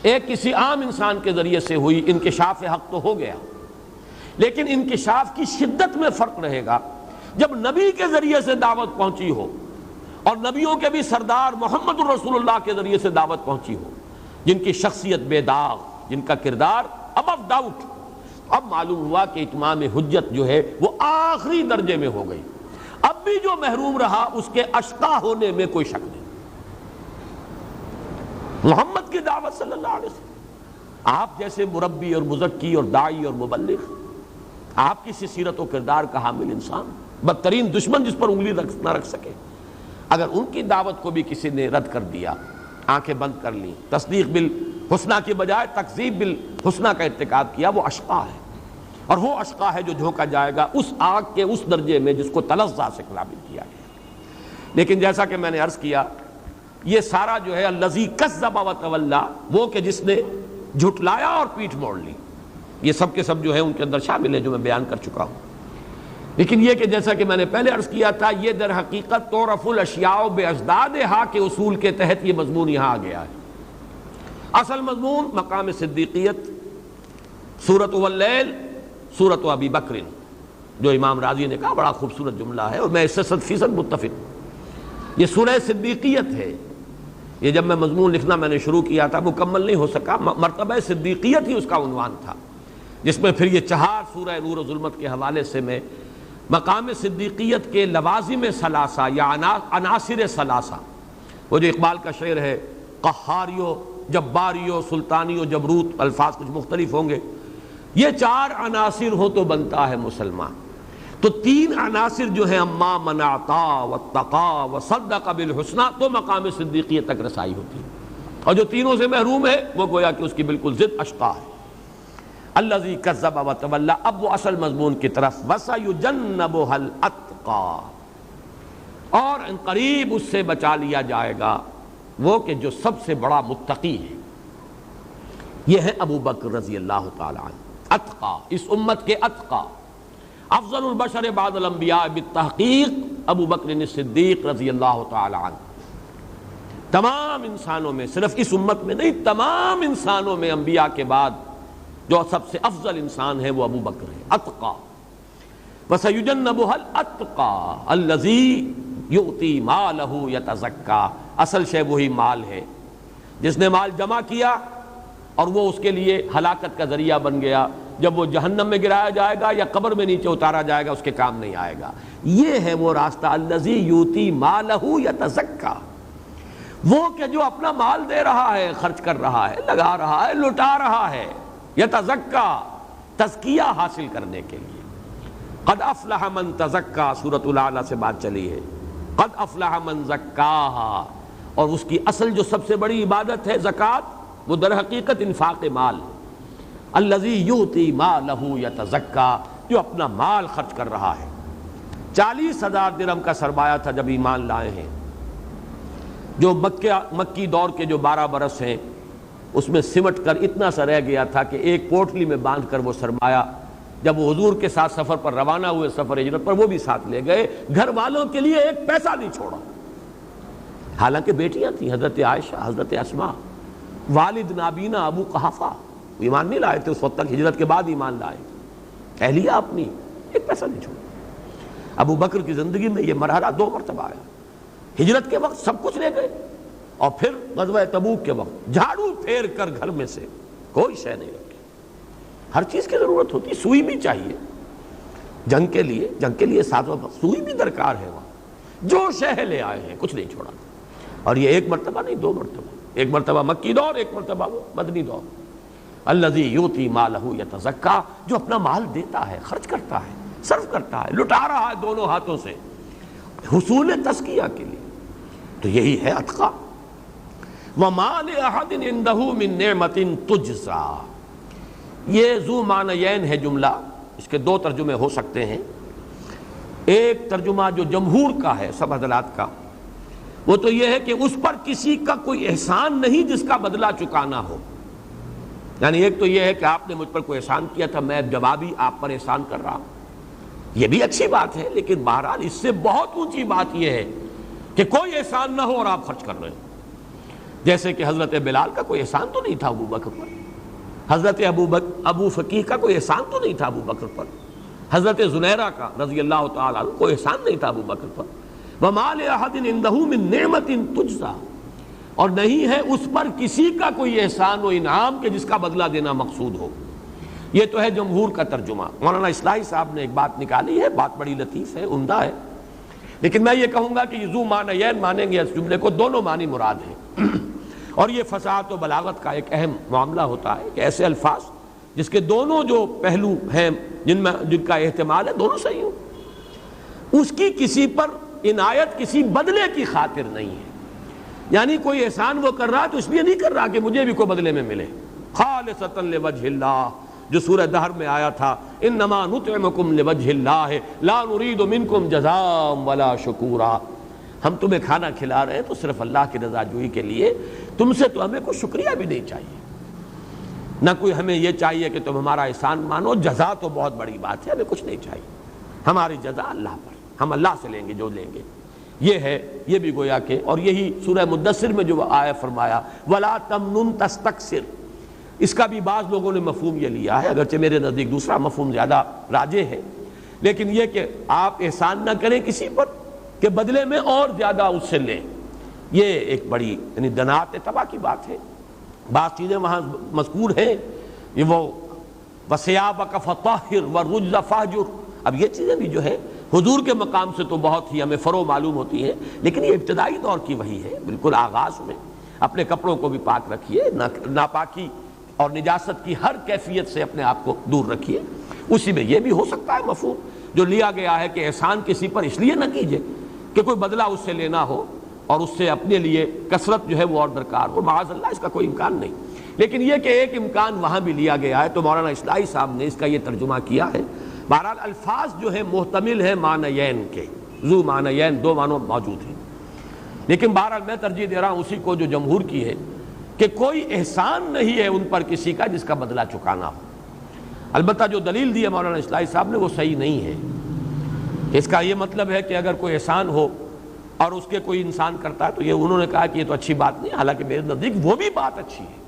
ایک کسی عام انسان کے ذریعے سے ہوئی، انکشاف حق تو ہو گیا، لیکن انکشاف کی شدت میں فرق رہے گا جب نبی کے ذریعے سے دعوت پہنچی ہو، اور نبیوں کے بھی سردار محمد الرسول اللہ کے ذریعے سے دعوت پہنچی ہو، جن کی شخصیت بے داغ، جن کا کردار ابو ڈاؤٹ۔ اب معلوم ہوا کہ اتمام حجت جو ہے وہ آخری درجے میں ہو گئی، اب بھی جو محروم رہا اس کے اشقا ہونے میں کوئی شک نہیں۔ محمد کی دعوت صلی اللہ علیہ وسلم، آپ جیسے مربی اور مزکی اور داعی اور مبلغ، آپ کی سیرت و کردار کا حامل انسان، بدترین دشمن جس پر انگلی نہ رکھ سکے، اگر ان کی دعوت کو بھی کسی نے رد کر دیا، آنکھیں بند کر لی، تصدیق بالحسنہ کی بجائے تکذیب بالحسنہ کا ارتکاب کیا، وہ اشقا ہے، اور وہ اشقا ہے جو جھونکا جائے گا اس آگ کے اس درجے میں جس کو تلظیٰ سے قابل کیا گیا۔ لیکن جیسا کہ میں نے عرض کیا یہ سارا جو ہے الذی کذب وتولی، وہ کہ جس نے جھٹلایا اور پیٹھ موڑ لی، یہ سب کے سب جو ہے ان کے اندر شامل ہے جو میں بیان کر چکا ہوں۔ لیکن یہ کہ جیسا کہ میں نے پہلے عرض کیا تھا، یہ در حقیقت تعرف الاشیاء باجدادھا کے اصول کے تحت یہ مضمون یہاں آ گیا ہے۔ اصل مضمون مقام صدیقیت، سورۃ واللیل، سورۃ ابی بکر، جو امام راضی نے کہا بڑا خوبصورت جملہ ہے اور میں اس سے 100% متفق ہوں۔ یہ سورہ صدیقیت ہے۔ یہ جب میں مضمون لکھنا میں نے شروع کیا تھا، مکمل نہیں ہو سکا، مرتبہ صدیقیت ہی اس کا عنوان تھا، جس میں پھر یہ 4 سورہ نور و ظلمت کے حوالے سے میں مقام صدیقیت کے لوازم ثلاثہ یا عناصر ثلاثہ، وہ جو اقبال کا شعر ہے، قہاریو، جباریو، سلطانیو، جبروت، الفاظ کچھ مختلف ہوں گے، یہ 4 عناصر ہو تو بنتا ہے مسلمان۔ تو 3 عناصر جو ہیں، اما من اعطا واتقا وصدق بالحسنی، تو مقام صدیقیت تک رسائی ہوتی ہے، اور جو تینوں سے محروم ہے وہ گویا کہ اس کی بالکل ضد اشقا ہے۔ الذی کذب وتولی، اب وہ اصل مضمون کی طرف، وسیجنبها الاتقی، اور ان قریب اس سے بچا لیا جائے گا وہ کہ جو سب سے بڑا متقی ہے، یہ ہے ابو بکر رضی اللہ تعالی عنہ۔ اتقا، اس امت کے اتقا، افضل البشر بعد الانبیاء بالتحقیق ابو بکر الصدیق رضی اللہ تعالی عنہ۔ تمام انسانوں میں، صرف اس امت میں نہیں، تمام انسانوں میں انبیاء کے بعد جو سب سے افضل انسان ہے وہ ابو بکر ہے، اتقا۔ وَسَيُجَنَّبُهَا الْأَتْقَى الَّذِي يُؤْتِي مَالَهُ يَتَزَكَّى، اصل شے وہی مال ہے جس نے مال جمع کیا اور وہ اس کے لیے ہلاکت کا ذریعہ بن گیا، جب وہ جہنم میں گرایا جائے گا یا قبر میں نیچے اتارا جائے گا اس کے کام نہیں آئے گا۔ یہ ہے وہ راستہ، الذی یؤتی مالہ یتزکا، وہ کہ جو اپنا مال دے رہا ہے، خرچ کر رہا ہے، لگا رہا ہے، لٹا رہا ہے، یتزکا، تزکیہ حاصل کرنے کے لیے۔ قد افلح من تزکا، سورۃ الاعلیٰ سے بات چلی ہے، قد افلح من زکاہا، اور اس کی اصل جو سب سے بڑی عبادت ہے زکوٰۃ، وہ در حقیقت انفاق مال، الذی یؤتی مالہ یتزکا، جو اپنا مال خرچ کر رہا ہے۔ 40,000 درہم کا سرمایہ تھا جب ایمان لائے ہیں، جو مکی دور کے جو 12 برس ہیں اس میں سمٹ کر اتنا سا رہ گیا تھا کہ ایک پوٹلی میں باندھ کر وہ سرمایہ جب وہ حضور کے ساتھ سفر پر روانہ ہوئے، سفر ہجرت پر، وہ بھی ساتھ لے گئے، گھر والوں کے لیے ایک پیسہ نہیں چھوڑا۔ حالانکہ بیٹیاں تھیں، حضرت عائشہ، حضرت اسماء، والد نابینا ابو قحافہ، ایمان نہیں لائے تھے اس وقت تک، ہجرت کے بعد ایمان لائے، اہلیہ اپنی، ایک پیسہ نہیں چھوڑا۔ ابو بکر کی زندگی میں یہ مرحلہ 2 مرتبہ آیا، ہجرت کے وقت سب کچھ لے گئے، اور پھر غزوہ تبوک کے وقت جھاڑو پھیر کر گھر میں سے کوئی شے نہیں رکھی۔ ہر چیز کی ضرورت ہوتی، سوئی بھی چاہیے جنگ کے لیے ساتھ سوئی بھی درکار ہے، وہاں جو شے لے آئے ہیں کچھ نہیں چھوڑا۔ اور یہ 1 مرتبہ نہیں، 2 مرتبہ، 1 مرتبہ مکی دور، 1 مرتبہ مدنی دور۔ الذی یؤتی مالہ یتزکا، جو اپنا مال دیتا ہے، خرچ کرتا ہے، صرف کرتا ہے، لٹا رہا ہے دونوں ہاتھوں سے حصول تزکیہ کے لیے، تو یہی ہے اتقا۔ وما لأحد عنده من نعمة تجزى، یہ ذو معنیین ہے جملہ، اس کے 2 ترجمے ہو سکتے ہیں۔ ایک ترجمہ جو جمہور کا ہے سب حضرات کا، وہ تو یہ ہے کہ اس پر کسی کا کوئی احسان نہیں جس کا بدلہ چکانا ہو۔ یعنی ایک تو یہ ہے کہ آپ نے مجھ پر کوئی احسان کیا تھا، میں جوابی آپ پر احسان کر رہا ہوں، یہ بھی اچھی بات ہے، لیکن بہرحال اس سے بہت اونچی بات یہ ہے کہ کوئی احسان نہ ہو اور آپ خرچ کر رہے ہیں۔ جیسے کہ حضرت بلال کا کوئی احسان تو نہیں تھا ابو بکر پر، حضرت ابو فقیہ کا کوئی احسان تو نہیں تھا ابو بکر پر، حضرت زنیرہ کا رضی اللہ تعالیٰ عنہ کوئی احسان نہیں تھا ابو بکر پر۔ وَمَا لِأَحَدٍ عِندَهُ مِن نِعْمَةٍ تُجْزَى، اور نہیں ہے اس پر کسی کا کوئی احسان و انعام کہ جس کا بدلہ دینا مقصود ہو۔ یہ تو ہے جمہور کا ترجمہ۔ مولانا اصلاحی صاحب نے ایک بات نکالی ہے، بات بڑی لطیف ہے، عمدہ ہے، لیکن میں یہ کہوں گا کہ یہ ذو معنیین مانیں گے اس جملے کو، دونوں معنی مراد ہیں۔ اور یہ فصاحت و بلاغت کا ایک اہم معاملہ ہوتا ہے کہ ایسے الفاظ جس کے دونوں جو پہلو ہیں، جن کا احتمال ہے دونوں صحیح ہوں، اس کی کسی پر عنایت کسی بدلے کی خاطر نہیں ہے۔ یعنی کوئی احسان وہ کر رہا ہے تو اس لیے نہیں کر رہا کہ مجھے بھی کوئی بدلے میں ملے، خالصۃ لوجہ اللہ، جو سورہ دہر میں آیا تھا، انما نطعمکم لوجہ اللہ لا نرید منکم جزاء ولا شکورا، ہم تمہیں کھانا کھلا رہے ہیں تو صرف اللہ کی رضا جوئی کے لیے، تم سے تو ہمیں کوئی شکریہ بھی نہیں چاہیے، نہ کوئی ہمیں یہ چاہیے کہ تم ہمارا احسان مانو، جزا تو بہت بڑی بات ہے، ہمیں کچھ نہیں چاہیے، ہماری جزا اللہ پر، ہم اللہ سے لیں گے جو لیں گے۔ یہ ہے، یہ بھی گویا کہ، اور یہی سورہ مدثر میں جو آیہ فرمایا وَلَا تَمْنُن تَسْتَكْثِرْ، اس کا بھی بعض لوگوں نے مفہوم یہ لیا ہے، اگرچہ میرے نزدیک دوسرا مفہوم زیادہ راجح ہے، لیکن یہ کہ آپ احسان نہ کریں کسی پر کہ بدلے میں اور زیادہ اس سے لیں، یہ ایک بڑی یعنی دنات تباہ کی بات ہے۔ بعض چیزیں وہاں مذکور ہیں، یہ وہ وَثِيَابَكَ فَطَهِّرْ وَالرُّجْزَ فَاهْجُرْ، اب یہ چیزیں بھی جو ہے حضور کے مقام سے تو بہت ہی ہمیں فرو معلوم ہوتی ہیں، لیکن یہ ابتدائی دور کی وحی ہے، بالکل آغاز میں اپنے کپڑوں کو بھی پاک رکھیے، ناپاکی اور نجاست کی ہر کیفیت سے اپنے آپ کو دور رکھیے۔ اسی میں یہ بھی ہو سکتا ہے مفہوم جو لیا گیا ہے کہ احسان کسی پر اس لیے نہ کیجیے کہ کوئی بدلہ اس سے لینا ہو اور اس سے اپنے لیے کثرت جو ہے وہ اور درکار ہو، معاذ اللہ اس کا کوئی امکان نہیں، لیکن یہ کہ ایک امکان وہاں بھی لیا گیا ہے، تو مولانا اصلاحی صاحب نے اس کا یہ ترجمہ کیا ہے۔ بہرحال الفاظ جو ہے محتمل ہے معنیین کے، ذو معنیین، دو معنوں موجود ہیں، لیکن بہرحال میں ترجیح دے رہا ہوں اسی کو جو جمہور کی ہے کہ کوئی احسان نہیں ہے ان پر کسی کا جس کا بدلہ چکانا ہو۔ البتہ جو دلیل دی ہے مولانا اصلاحی صاحب نے وہ صحیح نہیں ہے، اس کا یہ مطلب ہے کہ اگر کوئی احسان ہو اور اس کے کوئی انسان کرتا ہے تو یہ انہوں نے کہا کہ یہ تو اچھی بات نہیں، حالانکہ میرے نزدیک وہ بھی بات اچھی ہے،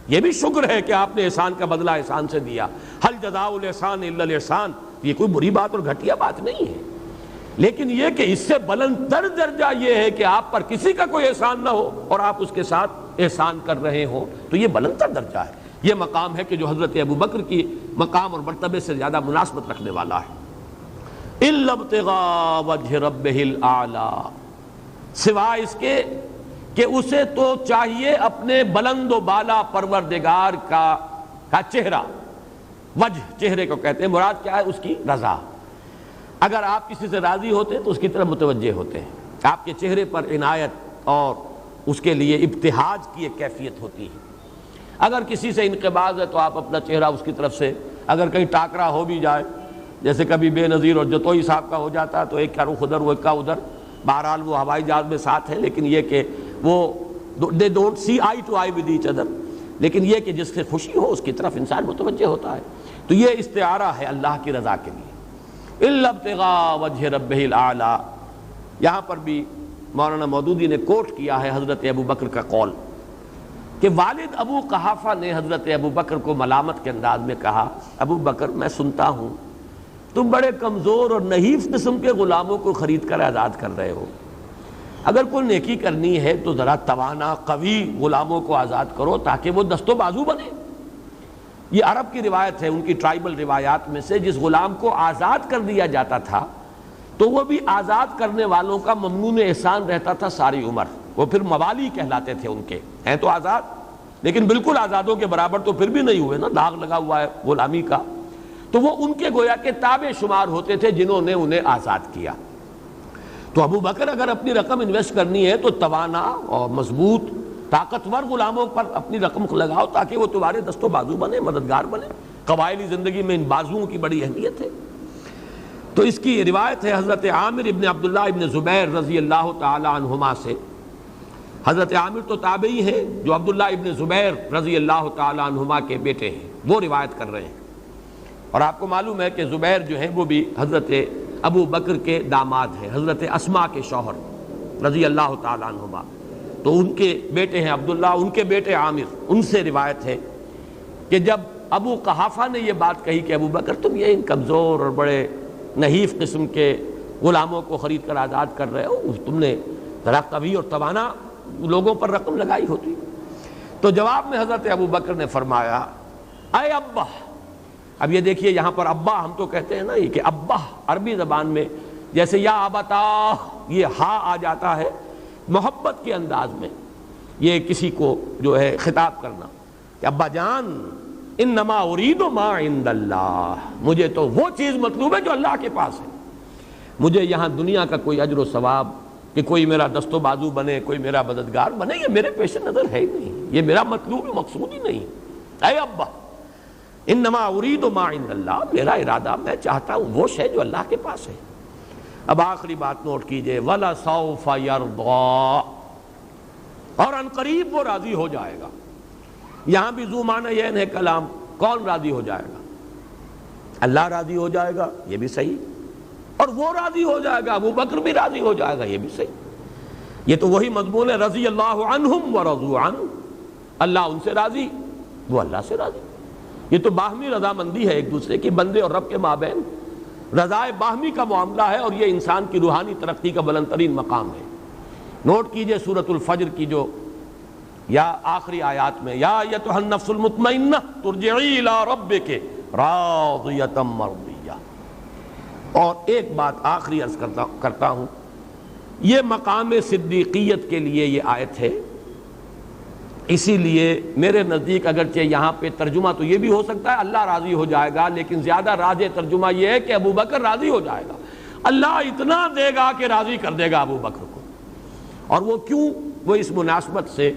یہ بھی شکر ہے کہ آپ نے احسان کا بدلہ احسان سے دیا، حل جزاء الاحسان الا الاحسان، یہ کوئی بری بات اور گھٹیا بات نہیں ہے، لیکن یہ کہ اس سے بلند تر درجہ یہ ہے کہ آپ پر کسی کا کوئی احسان نہ ہو اور آپ اس کے ساتھ احسان کر رہے ہوں، تو یہ بلند تر درجہ ہے، یہ مقام ہے کہ جو حضرت ابوبکر کی مقام اور مرتبے سے زیادہ مناسبت رکھنے والا ہے۔ إِلَّا ابْتِغَاءَ وَجْهِ رَبِّهِ الْأَعْلَىٰ، سوائے اس کے کہ اسے تو چاہیے اپنے بلند و بالا پروردگار کا چہرہ، وجہ چہرے کو کہتے ہیں، مراد کیا ہے؟ اس کی رضا۔ اگر آپ کسی سے راضی ہوتے ہیں تو اس کی طرف متوجہ ہوتے ہیں، آپ کے چہرے پر عنایت اور اس کے لیے ابتہاج کی ایک کیفیت ہوتی ہے۔ اگر کسی سے انقباض ہے تو آپ اپنا چہرہ اس کی طرف سے، اگر کہیں ٹاکرا ہو بھی جائے، جیسے کبھی بے نظیر اور جتوئی صاحب کا ہو جاتا ہے تو ایک کا رخ ادھر وہ ایک کا ادھر، بہرحال وہ ہوائی جہاز میں ساتھ ہیں، لیکن یہ کہ وہ they don't see eye to eye with each other، لیکن یہ کہ جس سے خوشی ہو اس کی طرف انسان متوجہ ہوتا ہے، تو یہ استعارہ ہے اللہ کی رضا کے لیے۔ إِلَّا ابْتِغَاءَ وَجْهِ رَبِّهِ الْأَعْلَىٰ، یہاں پر بھی مولانا مودودی نے کوٹ کیا ہے حضرت ابوبکر کا قول کہ والد ابو قحافہ نے حضرت ابوبکر کو ملامت کے انداز میں کہا، ابو بکر میں سنتا ہوں تم بڑے کمزور اور نحیف قسم کے غلاموں کو خرید کر آزاد کر رہے ہو، اگر کوئی نیکی کرنی ہے تو ذرا توانا قوی غلاموں کو آزاد کرو تاکہ وہ دست و بازو بنے۔ یہ عرب کی روایت ہے، ان کی ٹرائبل روایات میں سے، جس غلام کو آزاد کر دیا جاتا تھا تو وہ بھی آزاد کرنے والوں کا ممنون احسان رہتا تھا ساری عمر، وہ پھر موالی کہلاتے تھے ان کے، ہیں تو آزاد لیکن بالکل آزادوں کے برابر تو پھر بھی نہیں ہوئے نا، داغ لگا ہوا ہے غلامی کا، تو وہ ان کے گویا کے تابع شمار ہوتے تھے جنہوں نے انہیں آزاد کیا۔ تو ابو بکر اگر اپنی رقم انویسٹ کرنی ہے تو توانا اور مضبوط طاقتور غلاموں پر اپنی رقم لگاؤ تاکہ وہ تمہارے دست و بازو بنے، مددگار بنے۔ قبائلی زندگی میں ان بازوؤں کی بڑی اہمیت ہے۔ تو اس کی روایت ہے حضرت عامر ابن عبداللہ ابن زبیر رضی اللہ تعالی عنہما سے۔ حضرت عامر تو تابعی ہیں جو عبداللہ ابن زبیر رضی اللہ تعالی عنہما کے بیٹے ہیں، وہ روایت کر رہے ہیں، اور آپ کو معلوم ہے کہ زبیر جو ہیں وہ بھی حضرت ابو بکر کے داماد ہیں، حضرت اسماء کے شوہر رضی اللہ تعالی عنہما، تو ان کے بیٹے ہیں عبداللہ، ان کے بیٹے عامر، ان سے روایت ہے کہ جب ابو قحافہ نے یہ بات کہی کہ ابو بکر تم یہ ان کمزور اور بڑے نحیف قسم کے غلاموں کو خرید کر آزاد کر رہے ہو، تم نے ذرا قوی اور توانا لوگوں پر رقم لگائی ہوتی، تو جواب میں حضرت ابو بکر نے فرمایا اے ابا، اب یہ دیکھیے یہاں پر ابا ہم تو کہتے ہیں نا یہ کہ ابا عربی زبان میں جیسے یا ابتا یہ ہا آ جاتا ہے محبت کے انداز میں، یہ کسی کو جو ہے خطاب کرنا کہ ابا جان انما ارید ما عند اللہ، مجھے تو وہ چیز مطلوب ہے جو اللہ کے پاس ہے، مجھے یہاں دنیا کا کوئی اجر و ثواب کہ کوئی میرا دست و بازو بنے، کوئی میرا مددگار بنے، یہ میرے پیش نظر ہے ہی نہیں، یہ میرا مطلوب مقصود ہی نہیں۔ اے ابا انما ارید ما عند اللہ، میرا ارادہ میں چاہتا ہوں وہ شے جو اللہ کے پاس ہے۔ اب آخری بات نوٹ کیجئے، وَلَسَوْفَ يَرْضَىٰ، اور ان قریب وہ راضی ہو جائے گا۔ یہاں بھی ذو معنی یہ ہے کلام، کون راضی ہو جائے گا؟ اللہ راضی ہو جائے گا، یہ بھی صحیح، اور وہ راضی ہو جائے گا، ابو بکر بھی راضی ہو جائے گا، یہ بھی صحیح۔ یہ تو وہی مضمون ہے، رضی اللہ عنہم ورضوا عنہ، اللہ ان سے راضی، وہ اللہ سے راضی۔ یہ تو باہمی رضامندی ہے ایک دوسرے کی، بندے اور رب کے مابین رضائے باہمی کا معاملہ ہے، اور یہ انسان کی روحانی ترقی کا بلند ترین مقام ہے۔ نوٹ کیجئے سورۃ الفجر کی جو یا آخری آیات میں، یا ایتھا النفس المطمئنہ ترجعی الی ربک راضیۃ مرضیہ۔ اور ایک بات آخری عرض کرتا ہوں، یہ مقام صدیقیت کے لیے یہ آیت ہے، اسی لیے میرے نزدیک اگرچہ یہاں پہ ترجمہ تو یہ بھی ہو سکتا ہے اللہ راضی ہو جائے گا، لیکن زیادہ راجح ترجمہ یہ ہے کہ ابو بکر راضی ہو جائے گا، اللہ اتنا دے گا کہ راضی کر دے گا ابو بکر کو۔ اور وہ کیوں؟ وہ اس مناسبت سے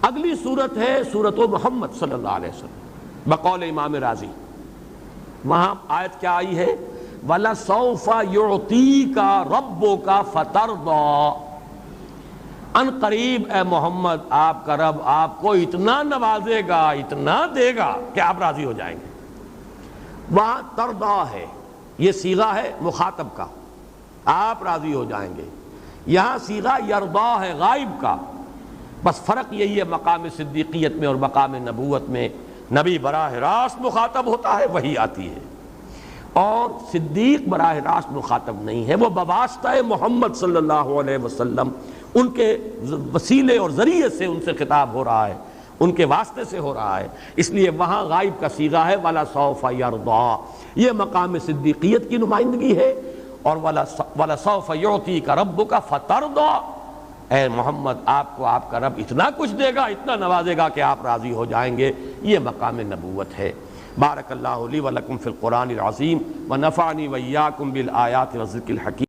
اگلی صورت ہے سورۃ محمد صلی اللہ علیہ وسلم، بقول امام راضی، وہاں آیت کیا آئی ہے؟ وَلَسَوْفَ يُعْطِيكَ رَبُّكَ فَتَرْضَىٰ، ان قریب اے محمد آپ کا رب آپ کو اتنا نوازے گا، اتنا دے گا کہ آپ راضی ہو جائیں گے۔ وہاں ترضا ہے، یہ صیغہ ہے مخاطب کا، آپ راضی ہو جائیں گے۔ یہاں صیغہ یرضا ہے غائب کا، بس فرق یہی ہے مقام صدیقیت میں اور مقام نبوت میں، نبی براہ راست مخاطب ہوتا ہے، وہی آتی ہے، اور صدیق براہ راست مخاطب نہیں ہے، وہ بواسطہ محمد صلی اللہ علیہ وسلم ان کے وسیلے اور ذریعے سے ان سے خطاب ہو رہا ہے، ان کے واسطے سے ہو رہا ہے، اس لیے وہاں غائب کا صیغہ ہے وَلَسَوْفَ يَرْضَىٰ، یہ مقام صدیقیت کی نمائندگی ہے۔ اور وَلَسَوْفَ يُعْطِيكَ رَبُّكَ فَتَرْضَىٰ، اے محمد آپ کو آپ کا رب اتنا کچھ دے گا، اتنا نوازے گا کہ آپ راضی ہو جائیں گے، یہ مقام نبوت ہے۔ بارک اللہ لی ولکم فی القرآن العظیم ونفعنی وإیاکم بالآیات والذکر الحکیم۔